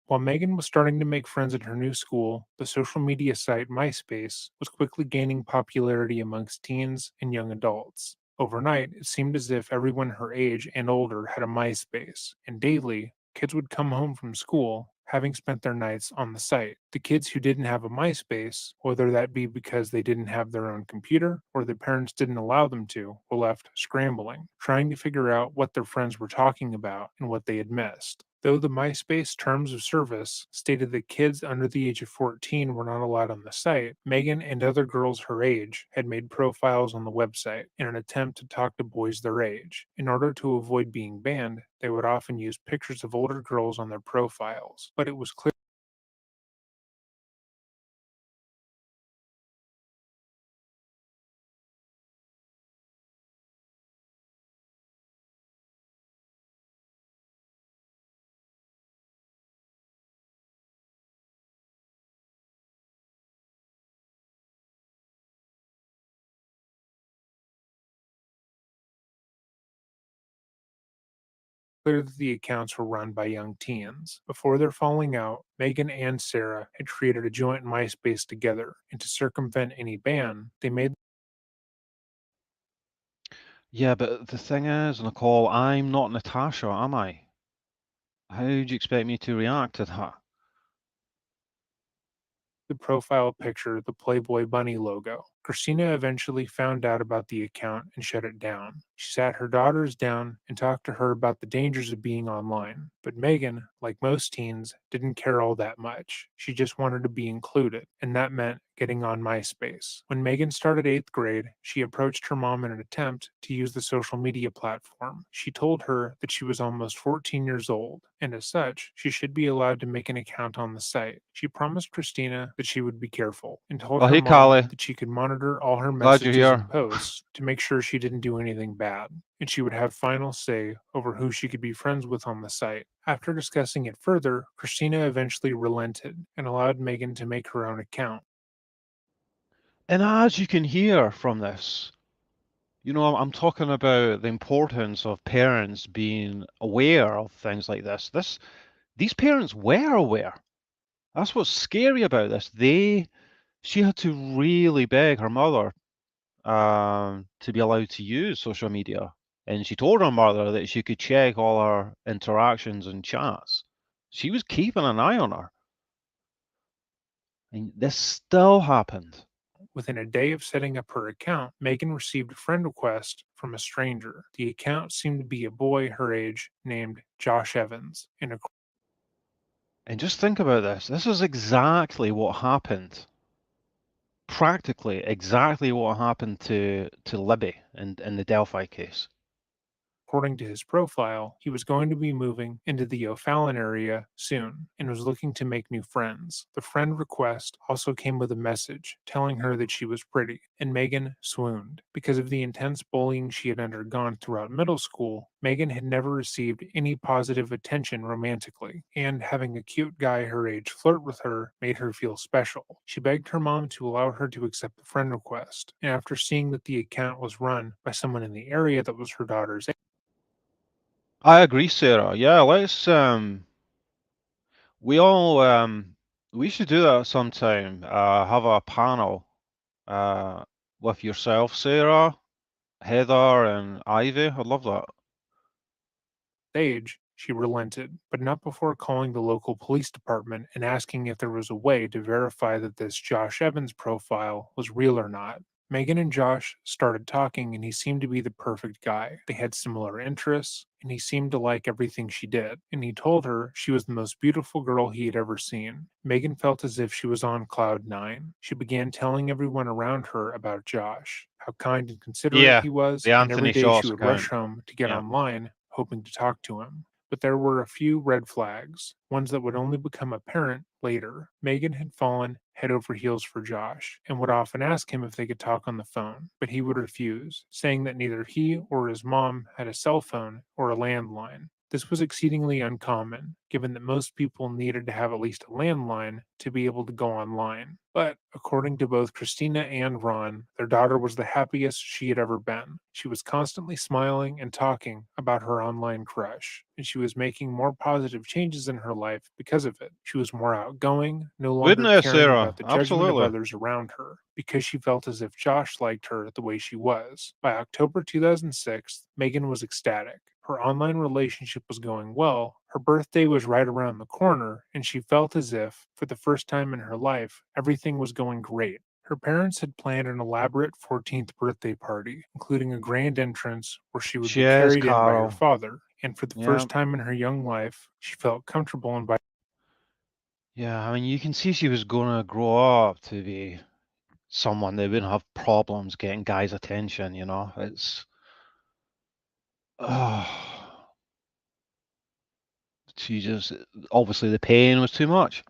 While Megan was starting to make friends at her new school, the social media site MySpace was quickly gaining popularity amongst teens and young adults. Overnight, it seemed as if everyone her age and older had a MySpace, and daily, kids would come home from school having spent their nights on the site. The kids who didn't have a MySpace, whether that be because they didn't have their own computer or their parents didn't allow them to, were left scrambling, trying to figure out what their friends were talking about and what they had missed. Though the MySpace terms of service stated that kids under the age of 14 were not allowed on the site, Megan and other girls her age had made profiles on the website in an attempt to talk to boys their age. In order to avoid being banned, they would often use pictures of older girls on their profiles, but it was clear that the accounts were run by young teens. Before their falling out, Megan and Sarah had created a joint MySpace together, and to circumvent any ban, they made Yeah, but the thing is, Nicole, I'm not Natasha, am I? How do you expect me to react to that? the profile picture the Playboy Bunny logo. Christina eventually found out about the account and shut it down. She sat her daughters down and talked to her about the dangers of being online. But Megan, like most teens, didn't care all that much. She just wanted to be included, and that meant getting on MySpace. When Megan started 8th grade, she approached her mom in an attempt to use the social media platform. She told her that she was almost 14 years old, and as such, she should be allowed to make an account on the site. She promised Christina that she would be careful, and told Oh, her hey, mom Callie. that she could monitor all her Glad you're messages and here. posts to make sure she didn't do anything bad, and she would have final say over who she could be friends with on the site. After discussing it further, Christina eventually relented and allowed Megan to make her own account. And as you can hear from this, I'm talking about the importance of parents being aware of things like this. These parents were aware. That's what's scary about this. She had to really beg her mother to be allowed to use social media. And she told her mother that she could check all her interactions and chats. She was keeping an eye on her. And this still happened. Within a day of setting up her account, Megan received a friend request from a stranger. The account seemed to be a boy her age named Josh Evans, and And just think about this. This is exactly what happened. Practically exactly what happened to Libby in the Delphi case. according to his profile, he was going to be moving into the O'Fallon area soon and was looking to make new friends. The friend request also came with a message telling her that she was pretty, and Megan swooned. Because of the intense bullying she had undergone throughout middle school, Megan had never received any positive attention romantically, and having a cute guy her age flirt with her made her feel special. She begged her mom to allow her to accept the friend request, and after seeing that the account was run by someone in the area that was her daughter's I agree, Sarah. Yeah, let's we all we should do that sometime. Have a panel uh with yourself, Sarah, Heather, and Ivy. I'd love that. age, she relented, but not before calling the local police department and asking if there was a way to verify that this Josh Evans profile was real or not. Megan and Josh started talking, and he seemed to be the perfect guy. They had similar interests, and he seemed to like everything she did. And he told her she was the most beautiful girl he had ever seen. Megan felt as if she was on cloud nine. She began telling everyone around her about Josh, how kind and considerate Yeah, he was, the and every Anthony day she Shorts would rush account. home to get Yeah. online hoping to talk to him. But there were a few red flags, ones that would only become apparent later. Megan had fallen head over heels for Josh and would often ask him if they could talk on the phone, but he would refuse, saying that neither he or his mom had a cell phone or a landline. This was exceedingly uncommon, given that most people needed to have at least a landline to be able to go online. But according to both Christina and Ron, their daughter was the happiest she had ever been. She was constantly smiling and talking about her online crush, and she was making more positive changes in her life because of it. She was more outgoing, no Wouldn't longer it, caring Sarah? about the judgment of Absolutely. others around her, because she felt as if Josh liked her the way she was. By October 2006, Megan was ecstatic. Her online relationship was going well, her birthday was right around the corner, and she felt as if, for the first time in her life, everything was going great. Her parents had planned an elaborate 14th birthday party, including a grand entrance where she would be Cheers, carried in by her Carl. father, and for the Yeah. first time in her young life, she felt comfortable inviting Yeah, I mean, you can see she was going to grow up to be someone that wouldn't have problems getting guys' attention, you know? It's. Oh, she just. Obviously, the pain was too much.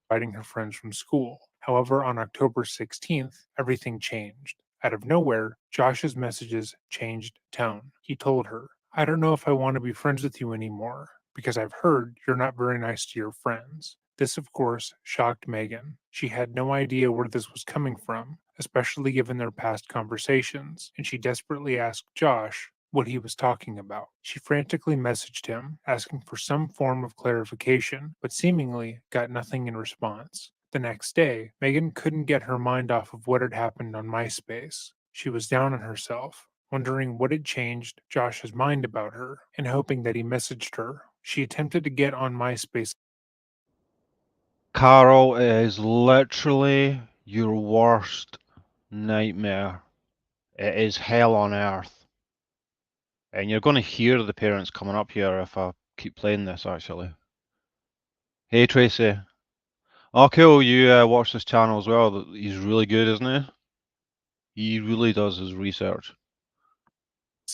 her friends from school. However, on October 16th, everything changed. Out of nowhere, Josh's messages changed tone. He told her, "I don't know if I want to be friends with you anymore, because I've heard you're not very nice to your friends." This, of course, shocked Megan. She had no idea where this was coming from, especially given their past conversations, and she desperately asked Josh what he was talking about. She frantically messaged him, asking for some form of clarification, but seemingly got nothing in response. The next day, Megan couldn't get her mind off of what had happened on MySpace. She was down on herself, wondering what had changed Josh's mind about her, and hoping that he messaged her. She attempted to get on MySpace. Carol is literally your worst nightmare. It is hell on earth. And you're going to hear the parents coming up here if I keep playing this, actually. Hey, Tracy. Oh, cool. You watch this channel as well. He's really good, isn't he? He really does his research.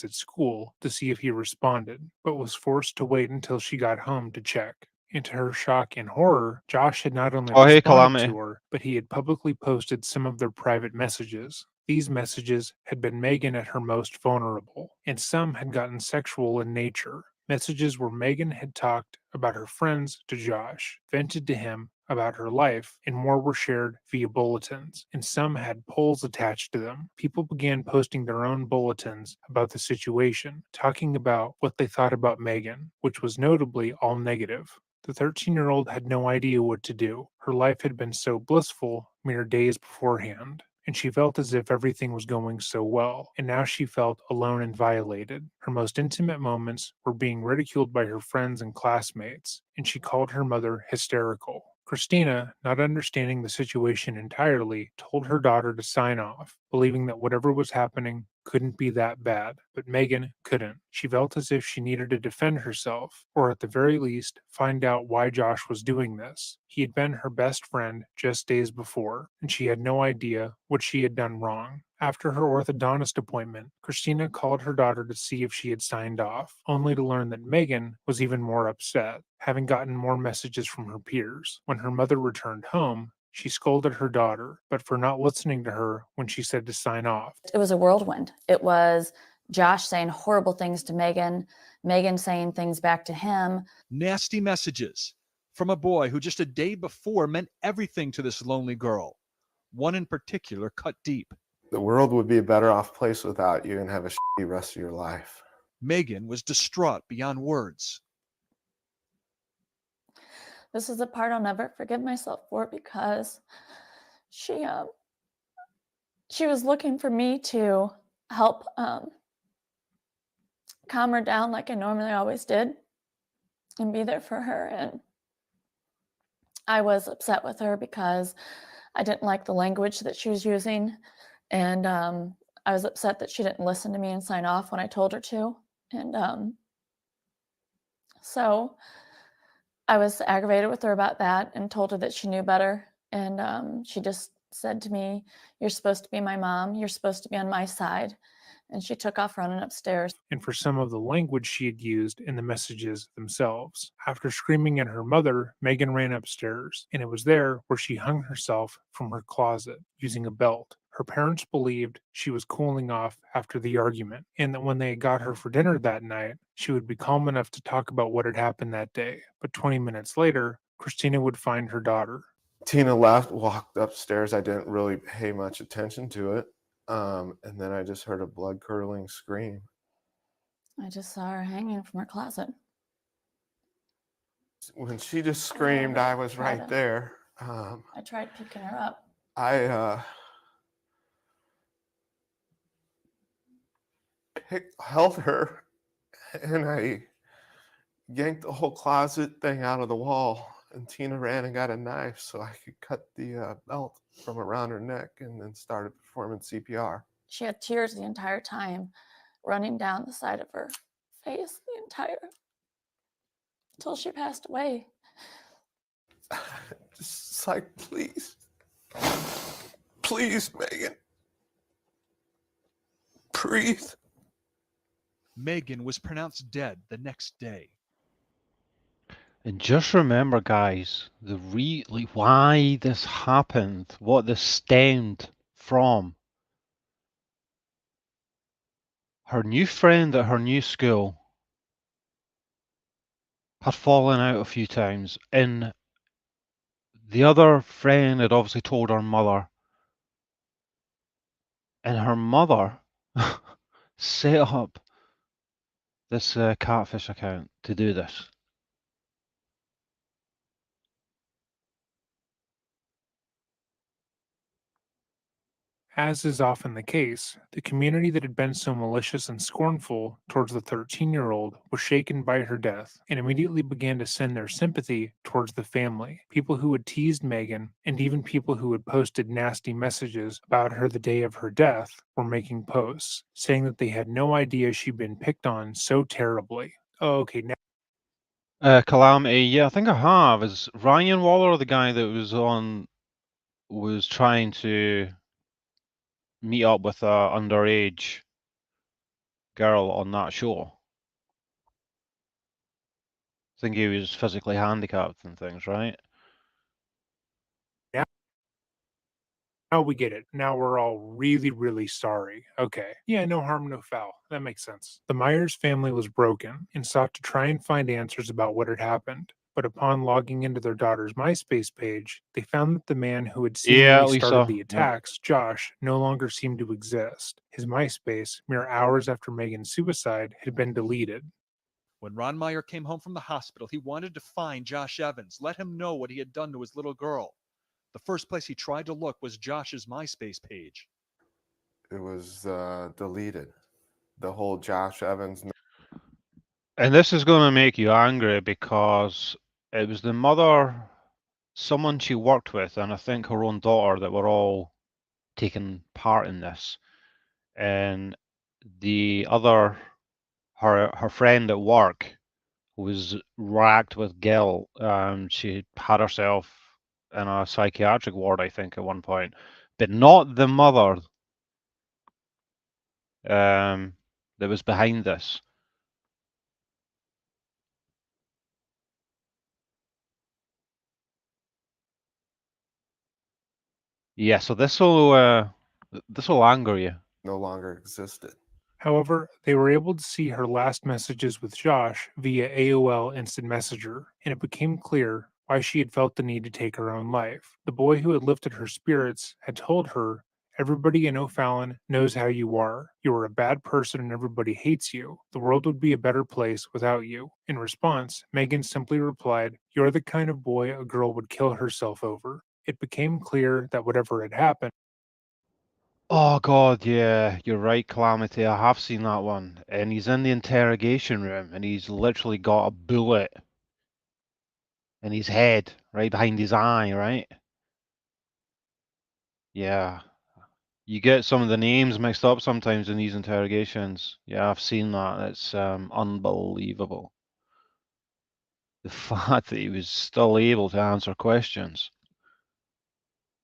At school to see if he responded, but was forced to wait until she got home to check. And to her shock and horror, Josh had not only Oh, hey, responded Calamity. to her, but he had publicly posted some of their private messages. These messages had been Megan at her most vulnerable, and some had gotten sexual in nature. Messages where Megan had talked about her friends to Josh, vented to him about her life, and more were shared via bulletins, and some had polls attached to them. People began posting their own bulletins about the situation, talking about what they thought about Megan, which was notably all negative. The 13-year-old had no idea what to do. Her life had been so blissful mere days beforehand, and she felt as if everything was going so well, and now she felt alone and violated. Her most intimate moments were being ridiculed by her friends and classmates, and she called her mother hysterical. Christina, not understanding the situation entirely, told her daughter to sign off, believing that whatever was happening couldn't be that bad. But Megan couldn't. She felt as if she needed to defend herself, or at the very least, find out why Josh was doing this. He had been her best friend just days before, and she had no idea what she had done wrong. After her orthodontist appointment, Christina called her daughter to see if she had signed off, only to learn that Megan was even more upset, having gotten more messages from her peers. When her mother returned home, she scolded her daughter, but for not listening to her when she said to sign off. It was a whirlwind. It was Josh saying horrible things to Megan, Megan saying things back to him. Nasty messages from a boy who just a day before meant everything to this lonely girl. One in particular cut deep. The world would be a better off place without you and have a shitty rest of your life. Megan was distraught beyond words. This is the part I'll never forgive myself for, because she was looking for me to help calm her down like I normally always did and be there for her. And I was upset with her because I didn't like the language that she was using. And I was upset that she didn't listen to me and sign off when I told her to. And so I was aggravated with her about that and told her that she knew better. And she just said to me, "You're supposed to be my mom. You're supposed to be on my side." And she took off running upstairs. And for some of the language she had used in the messages themselves. After screaming at her mother, Megan ran upstairs, and it was there where she hung herself from her closet using a belt. Her parents believed she was cooling off after the argument, and that when they got her for dinner that night, she would be calm enough to talk about what had happened that day. But 20 minutes later, Christina would find her daughter. Tina left, walked upstairs. I didn't really pay much attention to it. And then I just heard a blood-curdling scream. I just saw her hanging from her closet. When she just screamed, I was right there. I tried picking her up. I held her, and I yanked the whole closet thing out of the wall. And Tina ran and got a knife so I could cut the belt from around her neck, and then started performing CPR. She had tears the entire time running down the side of her face until she passed away. Just like, please, Megan, breathe. Megan was pronounced dead the next day. And just remember, guys, why this happened, what this stemmed from. Her new friend at her new school had fallen out a few times, and the other friend had obviously told her mother, and her mother set up this catfish account to do this. As is often the case, the community that had been so malicious and scornful towards the 13-year-old was shaken by her death and immediately began to send their sympathy towards the family. People who had teased Megan, and even people who had posted nasty messages about her the day of her death, were making posts, saying that they had no idea she'd been picked on so terribly. Oh, okay, now Calamity, yeah, I think I have. Is Ryan Waller the guy that was trying to meet up with a underage girl on that show? I think he was physically handicapped and things, right? now we get it. Now we're all really, really sorry. Okay. Yeah, no harm, no foul. That makes sense. The Myers family was broken and sought to try and find answers about what had happened. But upon logging into their daughter's MySpace page, they found that the man who had Yeah, seemingly started Lisa. the attacks, Josh, no longer seemed to exist. His MySpace, mere hours after Megan's suicide, had been deleted. When Ron Meier came home from the hospital, he wanted to find Josh Evans, let him know what he had done to his little girl. The first place he tried to look was Josh's MySpace page. It was deleted. The whole Josh Evans. And this is going to make you angry because it was the mother, someone she worked with, and I think her own daughter that were all taking part in this. And the other, her friend at work was racked with guilt. She had herself in a psychiatric ward, I think, at one point, but not the mother that was behind this. Yeah, so this will anger you. No longer existed. However, they were able to see her last messages with Josh via AOL Instant Messenger, and it became clear why she had felt the need to take her own life. The boy who had lifted her spirits had told her, "Everybody in O'Fallon knows how you are. You are a bad person and everybody hates you. The world would be a better place without you." In response, Megan simply replied, "You're the kind of boy a girl would kill herself over." It became clear that whatever had happened, Oh God, yeah, you're right, Calamity. I have seen that one. And he's in the interrogation room and he's literally got a bullet in his head, right behind his eye, right? Yeah. You get some of the names mixed up sometimes in these interrogations. Yeah, I've seen that. It's unbelievable. The fact that he was still able to answer questions.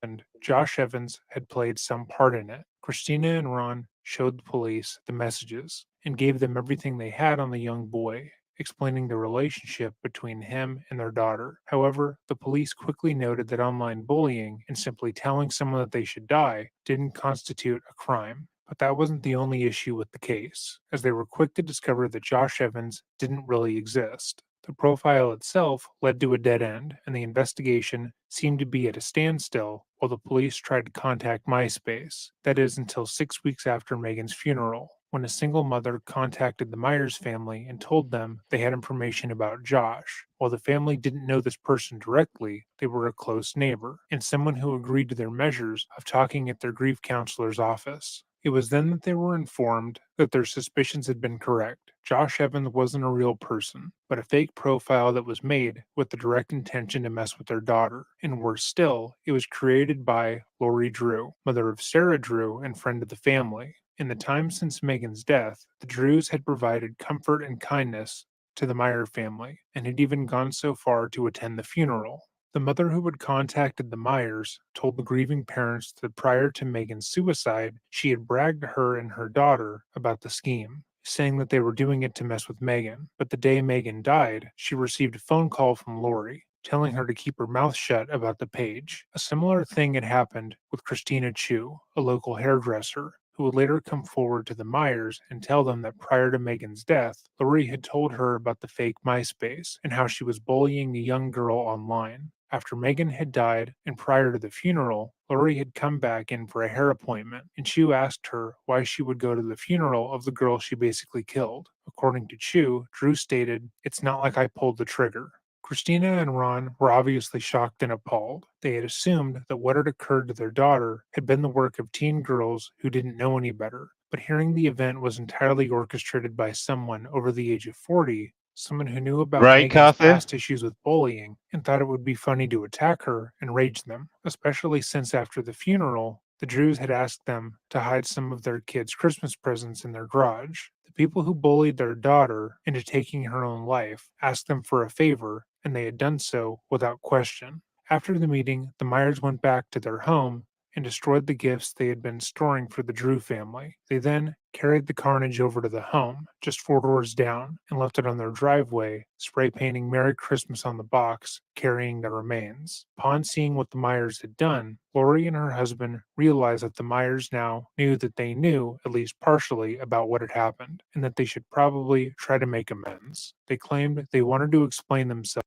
and Josh Evans had played some part in it. Christina and Ron showed the police the messages and gave them everything they had on the young boy. explaining the relationship between him and their daughter. However, the police quickly noted that online bullying and simply telling someone that they should die didn't constitute a crime. But that wasn't the only issue with the case, as they were quick to discover that Josh Evans didn't really exist. The profile itself led to a dead end, and the investigation seemed to be at a standstill while the police tried to contact MySpace. That is, until 6 weeks after Megan's funeral, when a single mother contacted the Myers family and told them they had information about Josh. While the family didn't know this person directly, they were a close neighbor and someone who agreed to their measures of talking at their grief counselor's office. It was then that they were informed that their suspicions had been correct. Josh Evans wasn't a real person, but a fake profile that was made with the direct intention to mess with their daughter. And worse still, it was created by Lori Drew, mother of Sarah Drew and friend of the family. In the time since Megan's death, the Drews had provided comfort and kindness to the Meier family and had even gone so far to attend the funeral. The mother who had contacted the Meyers told the grieving parents that prior to Megan's suicide, she had bragged to her and her daughter about the scheme, saying that they were doing it to mess with Megan. But the day Megan died, she received a phone call from Lori, telling her to keep her mouth shut about the page. A similar thing had happened with Christina Chu, a local hairdresser, who would later come forward to the Myers and tell them that prior to Megan's death, Lori had told her about the fake MySpace and how she was bullying a young girl online. After Megan had died and prior to the funeral, Lori had come back in for a hair appointment, and Chu asked her why she would go to the funeral of the girl she basically killed. According to Chu, Drew stated, "It's not like I pulled the trigger." Christina and Ron were obviously shocked and appalled. They had assumed that what had occurred to their daughter had been the work of teen girls who didn't know any better. But hearing the event was entirely orchestrated by someone over the age of 40, someone who knew about Right, Megan's Kathy? past issues with bullying and thought it would be funny to attack her and rage them, especially since after the funeral, the Drews had asked them to hide some of their kids' Christmas presents in their garage. The people who bullied their daughter into taking her own life asked them for a favor, and they had done so without question. After the meeting, the Myers went back to their home and destroyed the gifts they had been storing for the Drew family. They then carried the carnage over to the home, just 4 doors down, and left it on their driveway, spray painting Merry Christmas on the box, carrying the remains. Upon seeing what the Myers had done, Lori and her husband realized that the Myers now knew that they knew, at least partially, about what had happened, and that they should probably try to make amends. They claimed they wanted to explain themselves.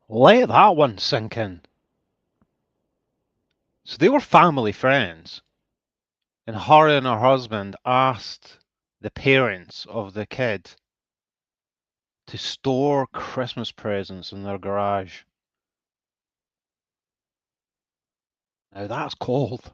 Let that one sink in. So they were family friends, and her and her husband asked the parents of the kid to store Christmas presents in their garage. Now that's cold.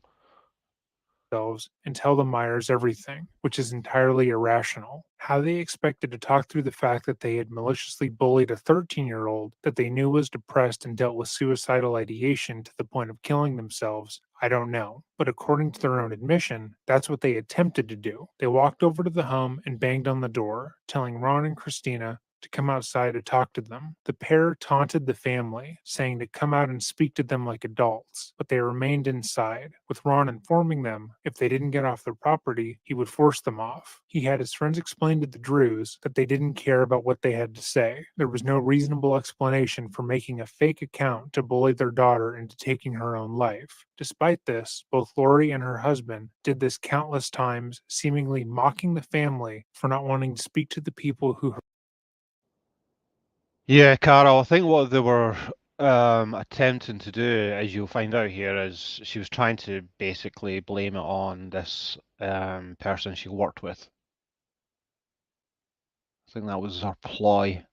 And tell the Myers everything, which is entirely irrational. How they expected to talk through the fact that they had maliciously bullied a 13-year-old that they knew was depressed and dealt with suicidal ideation to the point of killing themselves, I don't know. But according to their own admission, that's what they attempted to do. They walked over to the home and banged on the door, telling Ron and Christina to come outside to talk to them. The pair taunted the family, saying to come out and speak to them like adults, but they remained inside, with Ron informing them if they didn't get off their property, he would force them off. He had his friends explain to the Drews that they didn't care about what they had to say. There was no reasonable explanation for making a fake account to bully their daughter into taking her own life. Despite this, both Lori and her husband did this countless times, seemingly mocking the family for not wanting to speak to the people who. Yeah, Carol, I think what they were attempting to do, as you'll find out here, is she was trying to basically blame it on this person she worked with. I think that was her ploy.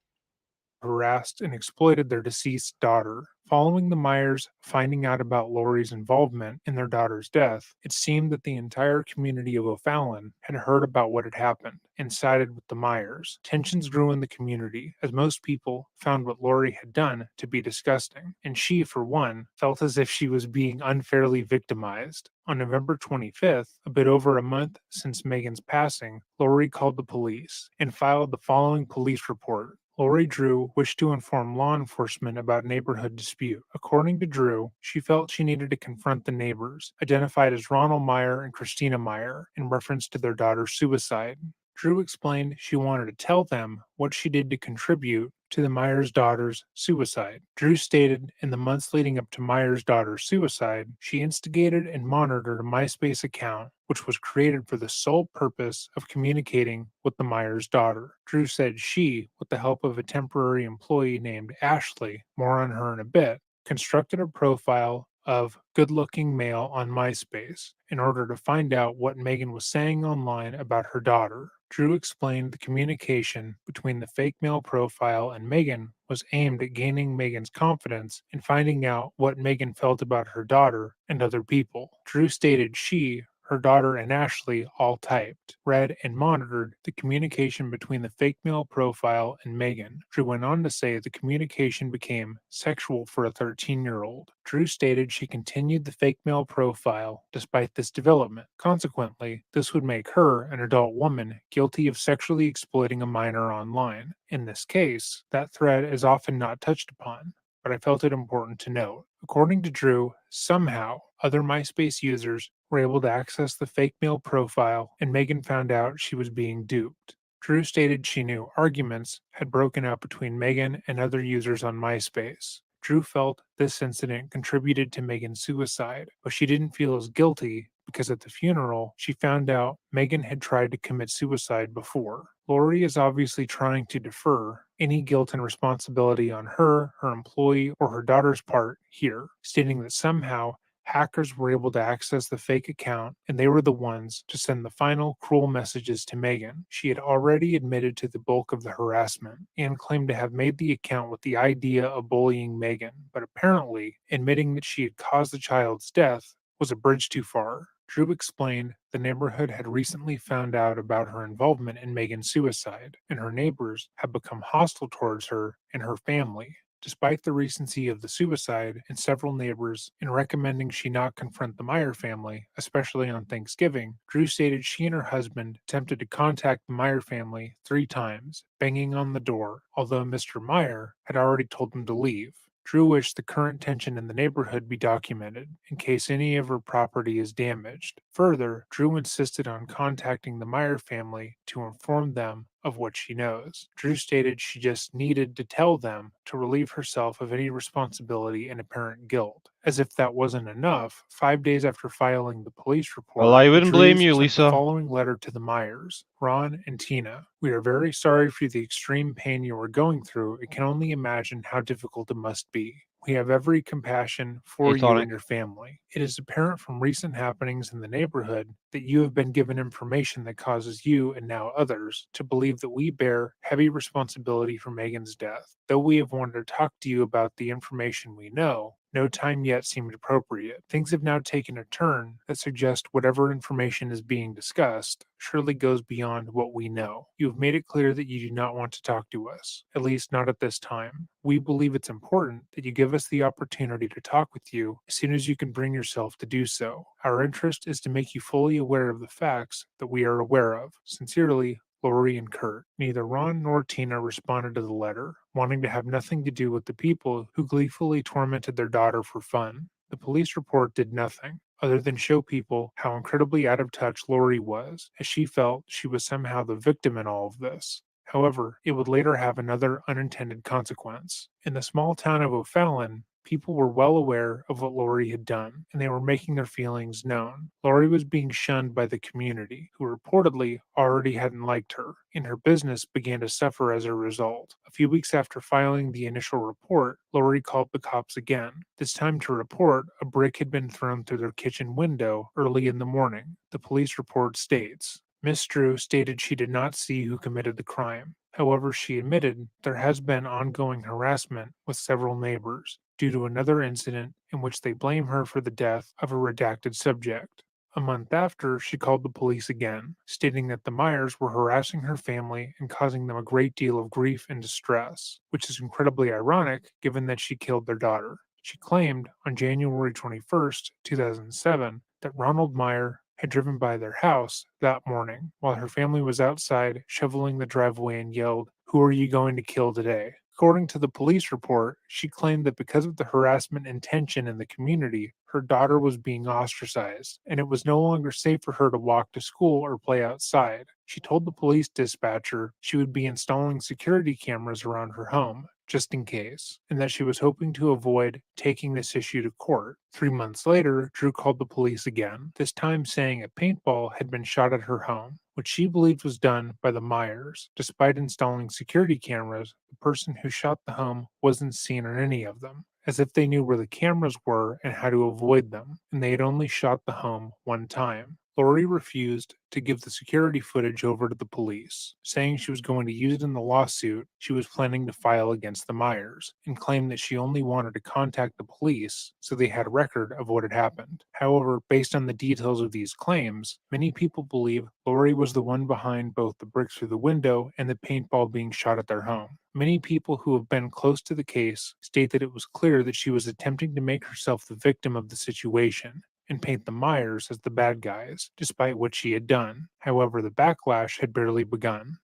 Harassed and exploited their deceased daughter. Following the Myers finding out about Lori's involvement in their daughter's death, it seemed that the entire community of O'Fallon had heard about what had happened and sided with the Myers. Tensions grew in the community as most people found what Lori had done to be disgusting, and she, for one, felt as if she was being unfairly victimized. On November 25th, a bit over a month since Megan's passing, Lori called the police and filed the following police report. Lori Drew wished to inform law enforcement about neighborhood dispute. According to Drew, she felt she needed to confront the neighbors, identified as Ronald Meier and Christina Meier, in reference to their daughter's suicide. Drew explained she wanted to tell them what she did to contribute to the Meier's daughter's suicide. Drew stated in the months leading up to Meier's daughter's suicide, she instigated and monitored a MySpace account which was created for the sole purpose of communicating with the Meier's daughter. Drew said she, with the help of a temporary employee named Ashley, more on her in a bit, constructed a profile of good-looking male on MySpace in order to find out what Megan was saying online about her daughter. Drew explained the communication between the fake male profile and Megan was aimed at gaining Megan's confidence and finding out what Megan felt about her daughter and other people. Drew stated she, her daughter, and Ashley all typed, read, and monitored the communication between the fake male profile and Megan. Drew went on to say the communication became sexual for a 13-year-old. Drew stated she continued the fake male profile despite this development. Consequently, this would make her, an adult woman, guilty of sexually exploiting a minor online. In this case, that thread is often not touched upon, but I felt it important to note. According to Drew, somehow, other MySpace users were able to access the fake male profile, and Megan found out she was being duped. Drew stated she knew arguments had broken out between Megan and other users on MySpace. Drew felt this incident contributed to Megan's suicide, but she didn't feel as guilty because at the funeral, she found out Megan had tried to commit suicide before. Lori is obviously trying to defer any guilt and responsibility on her, her employee, or her daughter's part here, stating that somehow hackers were able to access the fake account and they were the ones to send the final cruel messages to Megan. She had already admitted to the bulk of the harassment and claimed to have made the account with the idea of bullying Megan, but apparently admitting that she had caused the child's death was a bridge too far. Drew explained the neighborhood had recently found out about her involvement in Megan's suicide, and her neighbors had become hostile towards her and her family. Despite the recency of the suicide and several neighbors in recommending she not confront the Meier family, especially on Thanksgiving, Drew stated she and her husband attempted to contact the Meier family 3 times, banging on the door, although Mr. Meier had already told them to leave. Drew wished the current tension in the neighborhood be documented, in case any of her property is damaged. Further, Drew insisted on contacting the Meier family to inform them of what she knows. Drew stated she just needed to tell them to relieve herself of any responsibility and apparent guilt. As if that wasn't enough, 5 days after filing the police report, Well, I the wouldn't blame Drews you, sent the Lisa. following letter to the Meiers: Ron and Tina, we are very sorry for the extreme pain you are going through. It can only imagine how difficult it must be. We have every compassion for you Tonic. and your family. It is apparent from recent happenings in the neighborhood that you have been given information that causes you and now others to believe that we bear heavy responsibility for Megan's death. Though we have wanted to talk to you about the information we know, no time yet seemed appropriate. Things have now taken a turn that suggest whatever information is being discussed surely goes beyond what we know. You have made it clear that you do not want to talk to us, at least not at this time. We believe it's important that you give us the opportunity to talk with you as soon as you can bring yourself to do so. Our interest is to make you fully aware of the facts that we are aware of. Sincerely, Lori and Kurt. Neither Ron nor Tina responded to the letter, wanting to have nothing to do with the people who gleefully tormented their daughter for fun. The police report did nothing other than show people how incredibly out of touch Lori was, as she felt she was somehow the victim in all of this. However, it would later have another unintended consequence. In the small town of O'Fallon, people were well aware of what Lori had done, and they were making their feelings known. Lori was being shunned by the community, who reportedly already hadn't liked her, and her business began to suffer as a result. A few weeks after filing the initial report, Lori called the cops again. This time to report a brick had been thrown through their kitchen window early in the morning. The police report states, Miss Drew stated she did not see who committed the crime. However, she admitted there has been ongoing harassment with several neighbors due to another incident in which they blame her for the death of a redacted subject. A month after, she called the police again, stating that the Meiers were harassing her family and causing them a great deal of grief and distress, which is incredibly ironic given that she killed their daughter. She claimed on January 21st, 2007, that Ronald Meier had driven by their house that morning while her family was outside shoveling the driveway and yelled, "Who are you going to kill today?" According to the police report, she claimed that because of the harassment and tension in the community, her daughter was being ostracized, and it was no longer safe for her to walk to school or play outside. She told the police dispatcher she would be installing security cameras around her home, just in case, and that she was hoping to avoid taking this issue to court. 3 months later, Drew called the police again, this time saying a paintball had been shot at her home, which she believed was done by the Meiers. Despite installing security cameras, the person who shot the home wasn't seen on any of them, as if they knew where the cameras were and how to avoid them, and they had only shot the home one time. Lori refused to give the security footage over to the police, saying she was going to use it in the lawsuit she was planning to file against the Meiers, and claimed that she only wanted to contact the police so they had a record of what had happened. However, based on the details of these claims, many people believe Lori was the one behind both the bricks through the window and the paintball being shot at their home. Many people who have been close to the case state that it was clear that she was attempting to make herself the victim of the situation and paint the Meiers as the bad guys, despite what she had done. However, the backlash had barely begun.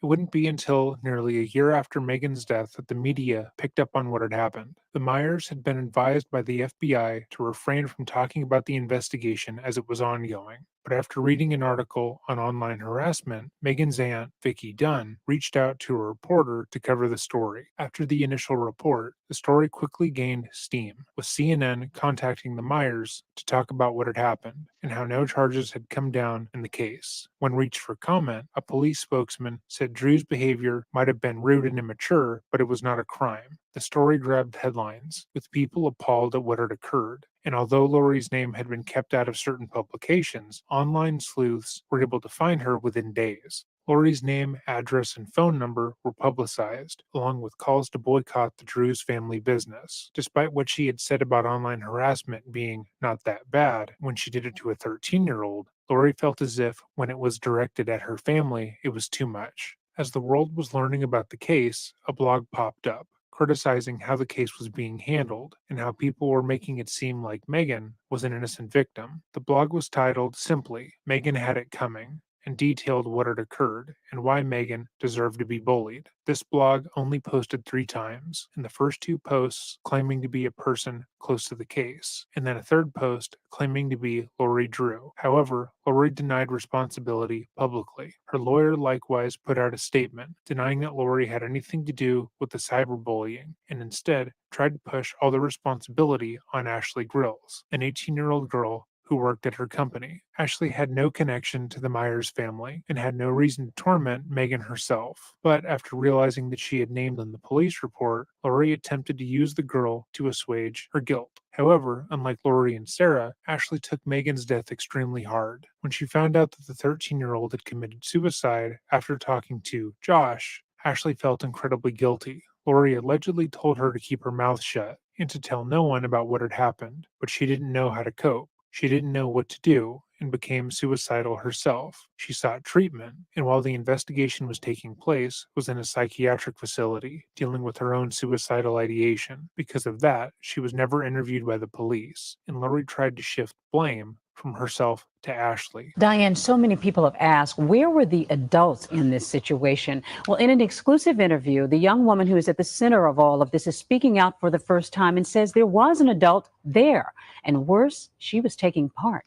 It wouldn't be until nearly a year after Megan's death that the media picked up on what had happened. The Meiers had been advised by the FBI to refrain from talking about the investigation as it was ongoing. But after reading an article on online harassment, Megan's aunt, Vicki Dunn, reached out to a reporter to cover the story. After the initial report, the story quickly gained steam, with CNN contacting the Meiers to talk about what had happened and how no charges had come down in the case. When reached for comment, a police spokesman said Drew's behavior might have been rude and immature, but it was not a crime. The story grabbed headlines, with people appalled at what had occurred. And although Lori's name had been kept out of certain publications, online sleuths were able to find her within days. Lori's name, address, and phone number were publicized, along with calls to boycott the Drews family business. Despite what she had said about online harassment being not that bad when she did it to a 13-year-old, Lori felt as if, when it was directed at her family, it was too much. As the world was learning about the case, a blog popped up, criticizing how the case was being handled and how people were making it seem like Megan was an innocent victim. The blog was titled simply, "Megan Had It Coming," and detailed what had occurred and why Megan deserved to be bullied. This blog only posted 3 times, and the first 2 posts claiming to be a person close to the case, and then a third post claiming to be Lori Drew. However, Lori denied responsibility publicly. Her lawyer likewise put out a statement denying that Lori had anything to do with the cyberbullying, and instead tried to push all the responsibility on Ashley Grills, an 18-year-old girl who worked at her company. Ashley had no connection to the Meiers family and had no reason to torment Megan herself. But after realizing that she had named in the police report, Lori attempted to use the girl to assuage her guilt. However, unlike Lori and Sarah, Ashley took Megan's death extremely hard. When she found out that the 13-year-old had committed suicide after talking to Josh, Ashley felt incredibly guilty. Lori allegedly told her to keep her mouth shut and to tell no one about what had happened, but she didn't know how to cope. She didn't know what to do and became suicidal herself. She sought treatment, and while the investigation was taking place, was in a psychiatric facility dealing with her own suicidal ideation. Because of that, she was never interviewed by the police, and Lori tried to shift blame from herself to Ashley. Diane, so many people have asked, where were the adults in this situation? Well, in an exclusive interview, the young woman who is at the center of all of this is speaking out for the first time and says there was an adult there. And worse, she was taking part.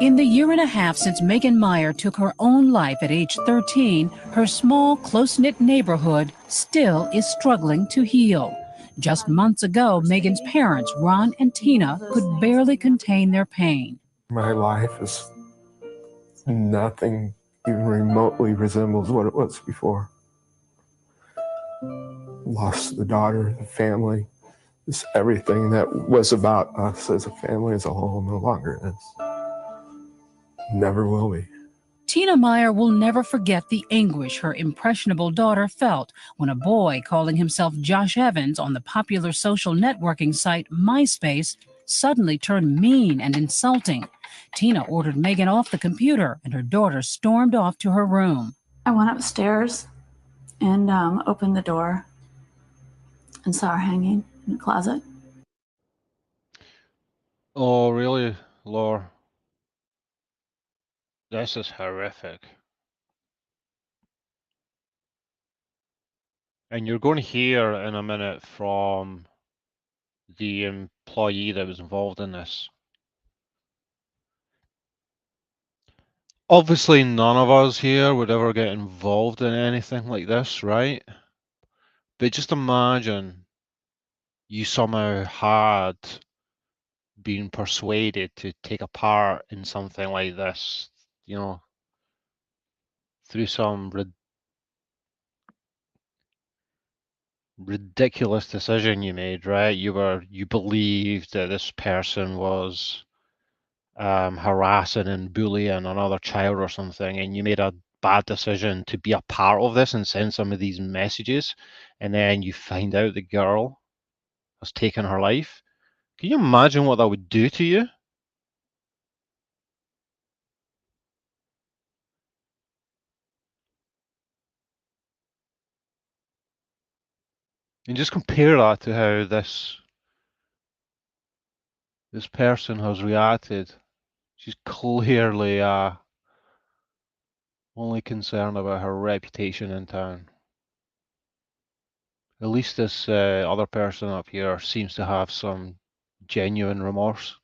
In the year and a half since Megan Meier took her own life at age 13, her small, close-knit neighborhood still is struggling to heal. Just months ago, Megan's parents, Ron and Tina, could barely contain their pain. My life is nothing even remotely resembles what it was before. Lost the daughter, the family, just everything that was about us as a family as a whole no longer is. Never will be. Tina Meier will never forget the anguish her impressionable daughter felt when a boy calling himself Josh Evans on the popular social networking site MySpace suddenly turned mean and insulting. Tina ordered Megan off the computer, and her daughter stormed off to her room. I went upstairs and opened the door and saw her hanging in the closet. Oh, really, Laura? This is horrific. And you're going to hear in a minute from the employee that was involved in this. Obviously, none of us here would ever get involved in anything like this, right? But just imagine you somehow had been persuaded to take a part in something like this, you know, through some ridiculous decision you made, right? You believed that this person was harassing and bullying another child or something, and you made a bad decision to be a part of this and send some of these messages, and then you find out the girl has taken her life. Can you imagine what that would do to you? And just compare that to how this person has reacted. She's clearly only concerned about her reputation in town. At least this other person up here seems to have some genuine remorse.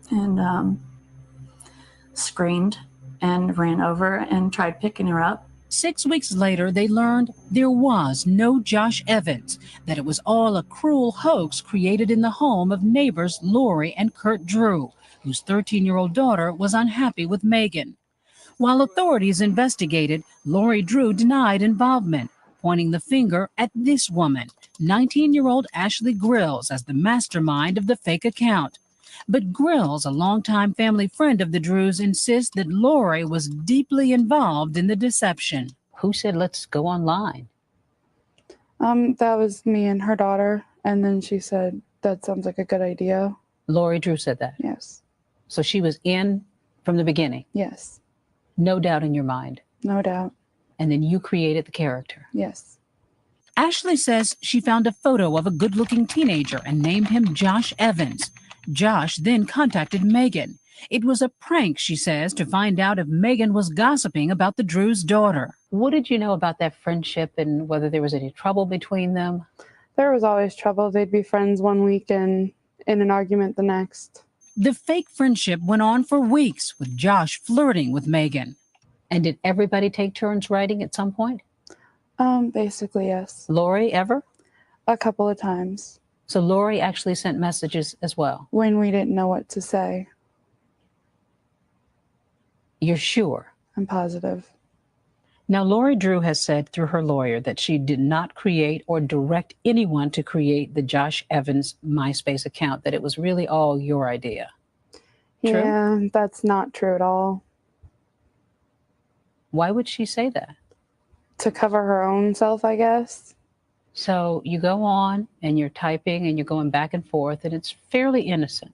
And screamed and ran over and tried picking her up. 6 weeks later, they learned there was no Josh Evans, that it was all a cruel hoax created in the home of neighbors Lori and Kurt Drew, whose 13-year-old daughter was unhappy with Megan. While authorities investigated, Lori Drew denied involvement, pointing the finger at this woman, 19-year-old Ashley Grills, as the mastermind of the fake account. But Grills, a longtime family friend of the Drews, insists that Lori was deeply involved in the deception. Who said, let's go online? That was me and her daughter. And then she said, that sounds like a good idea. Lori Drew said that? Yes. So she was in from the beginning? Yes. No doubt in your mind? No doubt. And then you created the character? Yes. Ashley says she found a photo of a good-looking teenager and named him Josh Evans. Josh then contacted Megan. It was a prank, she says, to find out if Megan was gossiping about the Drews' daughter. What did you know about that friendship and whether there was any trouble between them? There was always trouble. They'd be friends one week and in an argument the next. The fake friendship went on for weeks, with Josh flirting with Megan. And did everybody take turns writing at some point? Basically, yes. Lori, ever? A couple of times. So Lori actually sent messages as well? When we didn't know what to say. You're sure? I'm positive. Now, Lori Drew has said through her lawyer that she did not create or direct anyone to create the Josh Evans MySpace account, that it was really all your idea. True? Yeah, that's not true at all. Why would she say that? To cover her own self, I guess. So you go on and you're typing and you're going back and forth and it's fairly innocent.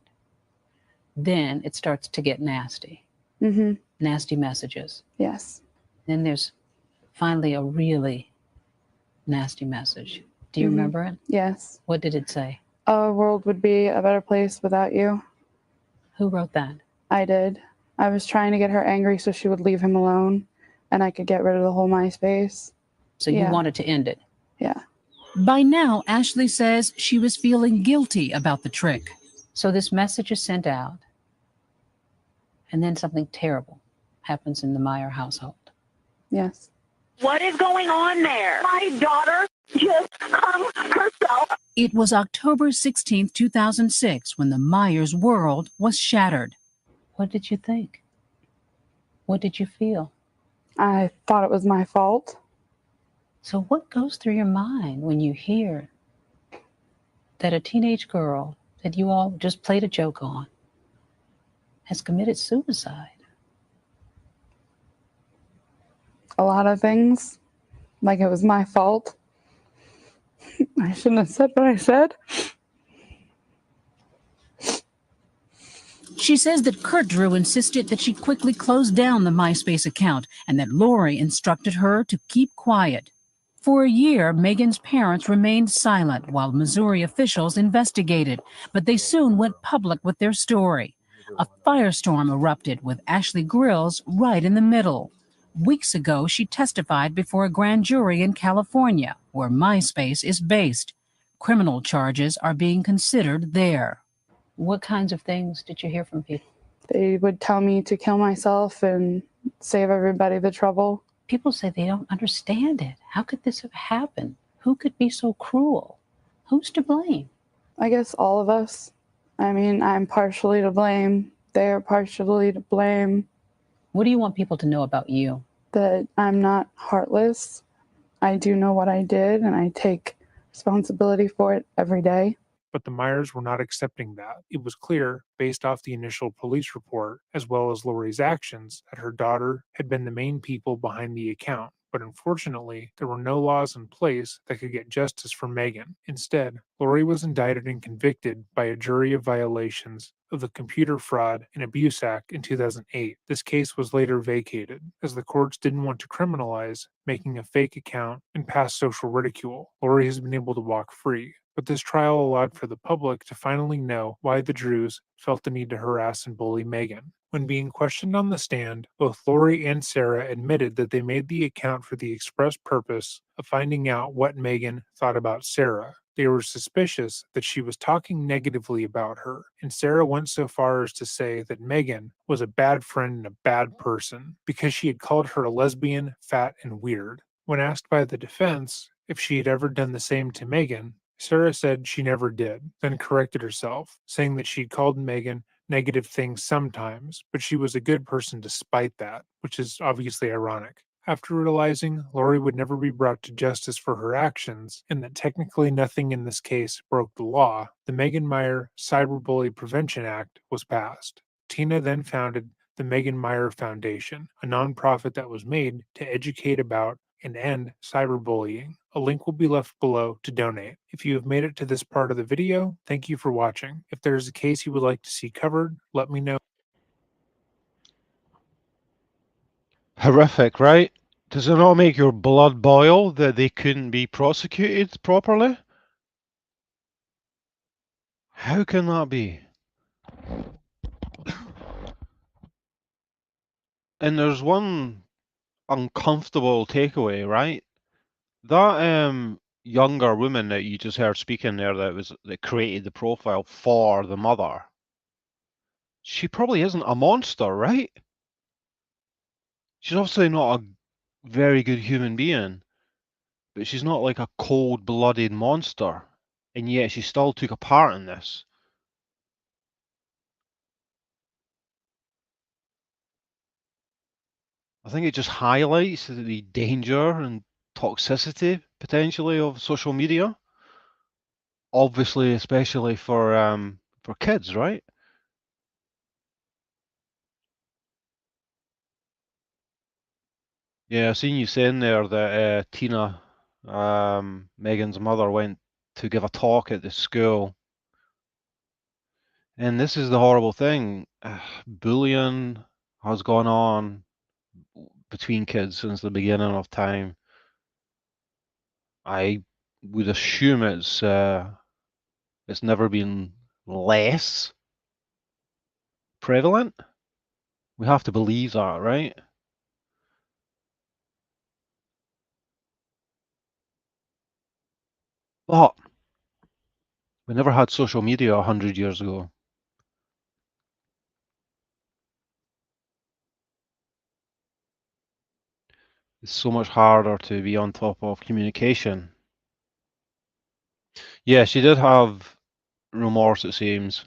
Then it starts to get nasty. Mm-hmm. Nasty messages. Yes. Then there's finally a really nasty message. Do you remember it? Yes. What did it say? Our world would be a better place without you. Who wrote that? I did. I was trying to get her angry so she would leave him alone and I could get rid of the whole MySpace. So you wanted to end it? Yeah. By now, Ashley says she was feeling guilty about the trick. So this message is sent out, and then something terrible happens in the Meier household. Yes. What is going on there? My daughter just hung herself. It was October 16th, 2006, when the Meiers' world was shattered. What did you think? What did you feel? I thought it was my fault. So what goes through your mind when you hear that a teenage girl that you all just played a joke on has committed suicide? A lot of things. Like it was my fault. I shouldn't have said what I said. She says that Kurt Drew insisted that she quickly close down the MySpace account and that Lori instructed her to keep quiet. For a year, Megan's parents remained silent while Missouri officials investigated, but they soon went public with their story. A firestorm erupted with Ashley Grills right in the middle. Weeks ago, she testified before a grand jury in California, where MySpace is based. Criminal charges are being considered there. What kinds of things did you hear from people? They would tell me to kill myself and save everybody the trouble. People say they don't understand it. How could this have happened? Who could be so cruel? Who's to blame? I guess all of us. I mean, I'm partially to blame. They are partially to blame. What do you want people to know about you? That I'm not heartless. I do know what I did, and I take responsibility for it every day. But the Meiers were not accepting that. It was clear, based off the initial police report, as well as Lori's actions, that her daughter had been the main people behind the account. But unfortunately, there were no laws in place that could get justice for Megan. Instead, Lori was indicted and convicted by a jury of violations of the Computer Fraud and Abuse Act in 2008. This case was later vacated, as the courts didn't want to criminalize making a fake account and pass social ridicule. Lori has been able to walk free. But this trial allowed for the public to finally know why the Drews felt the need to harass and bully Megan. When being questioned on the stand, both Lori and Sarah admitted that they made the account for the express purpose of finding out what Megan thought about Sarah. They were suspicious that she was talking negatively about her, and Sarah went so far as to say that Megan was a bad friend and a bad person because she had called her a lesbian, fat, and weird. When asked by the defense if she had ever done the same to Megan, Sarah said she never did, then corrected herself, saying that she'd called Megan negative things sometimes, but she was a good person despite that, which is obviously ironic. After realizing Lori would never be brought to justice for her actions, and that technically nothing in this case broke the law, the Megan Meier Cyberbully Prevention Act was passed. Tina then founded the Megan Meier Foundation, a nonprofit that was made to educate about and end cyberbullying. A link will be left below to donate. If you have made it to this part of the video, thank you for watching. If there is a case you would like to see covered, let me know. Horrific, right? Does it not make your blood boil that they couldn't be prosecuted properly? How can that be? And there's one uncomfortable takeaway, right? That younger woman that you just heard speaking there that created the profile for the mother, she probably isn't a monster, right? She's obviously not a very good human being, but she's not like a cold-blooded monster, and yet she still took a part in this. I think it just highlights the danger and toxicity potentially of social media. Obviously, especially for kids, right? Yeah, I seen you saying there that Tina, Megan's mother, went to give a talk at the school. And this is the horrible thing. Bullying has gone on between kids since the beginning of time. I would assume it's never been less prevalent. We have to believe that, right? But we never had social media 100 years ago. It's so much harder to be on top of communication. Yeah, she did have remorse, it seems,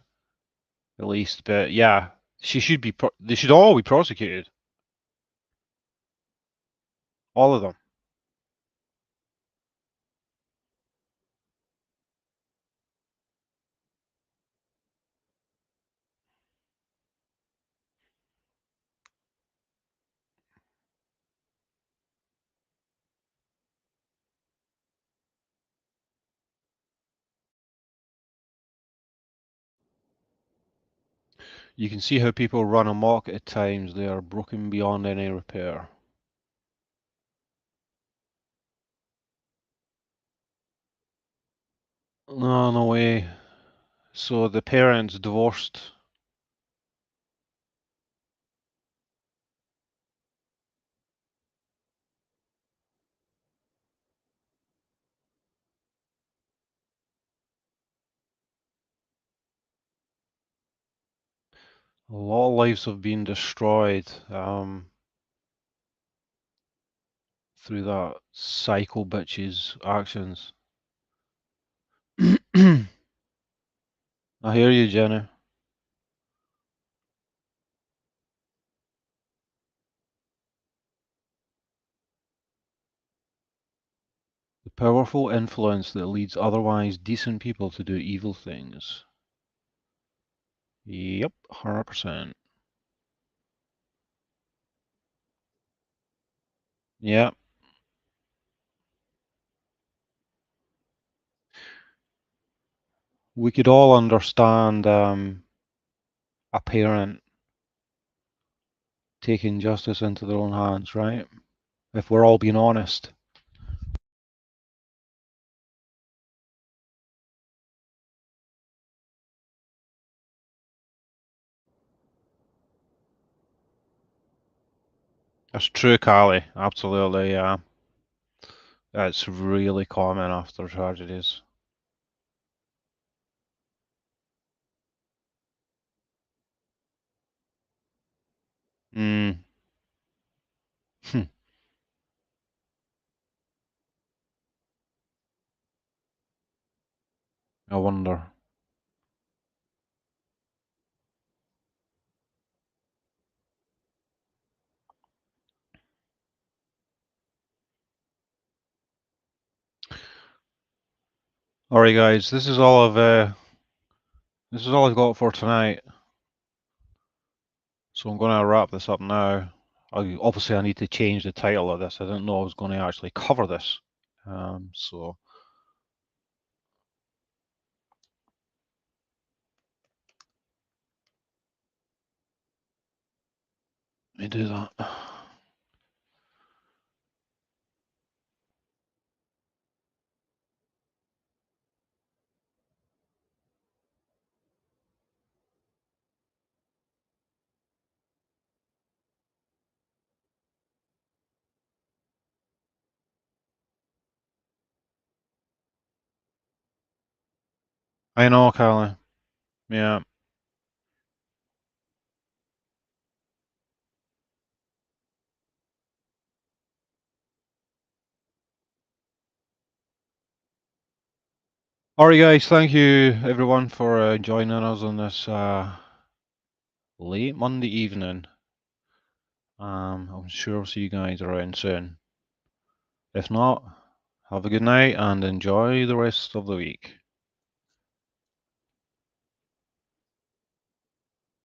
at least. But yeah, they should all be prosecuted. All of them. You can see how people run amok at times. They are broken beyond any repair. No, no way. So the parents divorced. A lot of lives have been destroyed through that psycho bitch's actions. I hear you, Jenny. The powerful influence that leads otherwise decent people to do evil things. Yep, 100%. Yep. We could all understand a parent taking justice into their own hands, right? If we're all being honest. That's true, Callie. Absolutely, yeah. It's really common after tragedies. Hmm. I wonder. All right, guys. This is all I've got for tonight. So I'm going to wrap this up now. Obviously, I need to change the title of this. I didn't know I was going to actually cover this. So let me do that. I know, Callie. Yeah. All right, guys. Thank you, everyone, for joining us on this late Monday evening. I'm sure I'll see you guys around soon. If not, have a good night and enjoy the rest of the week.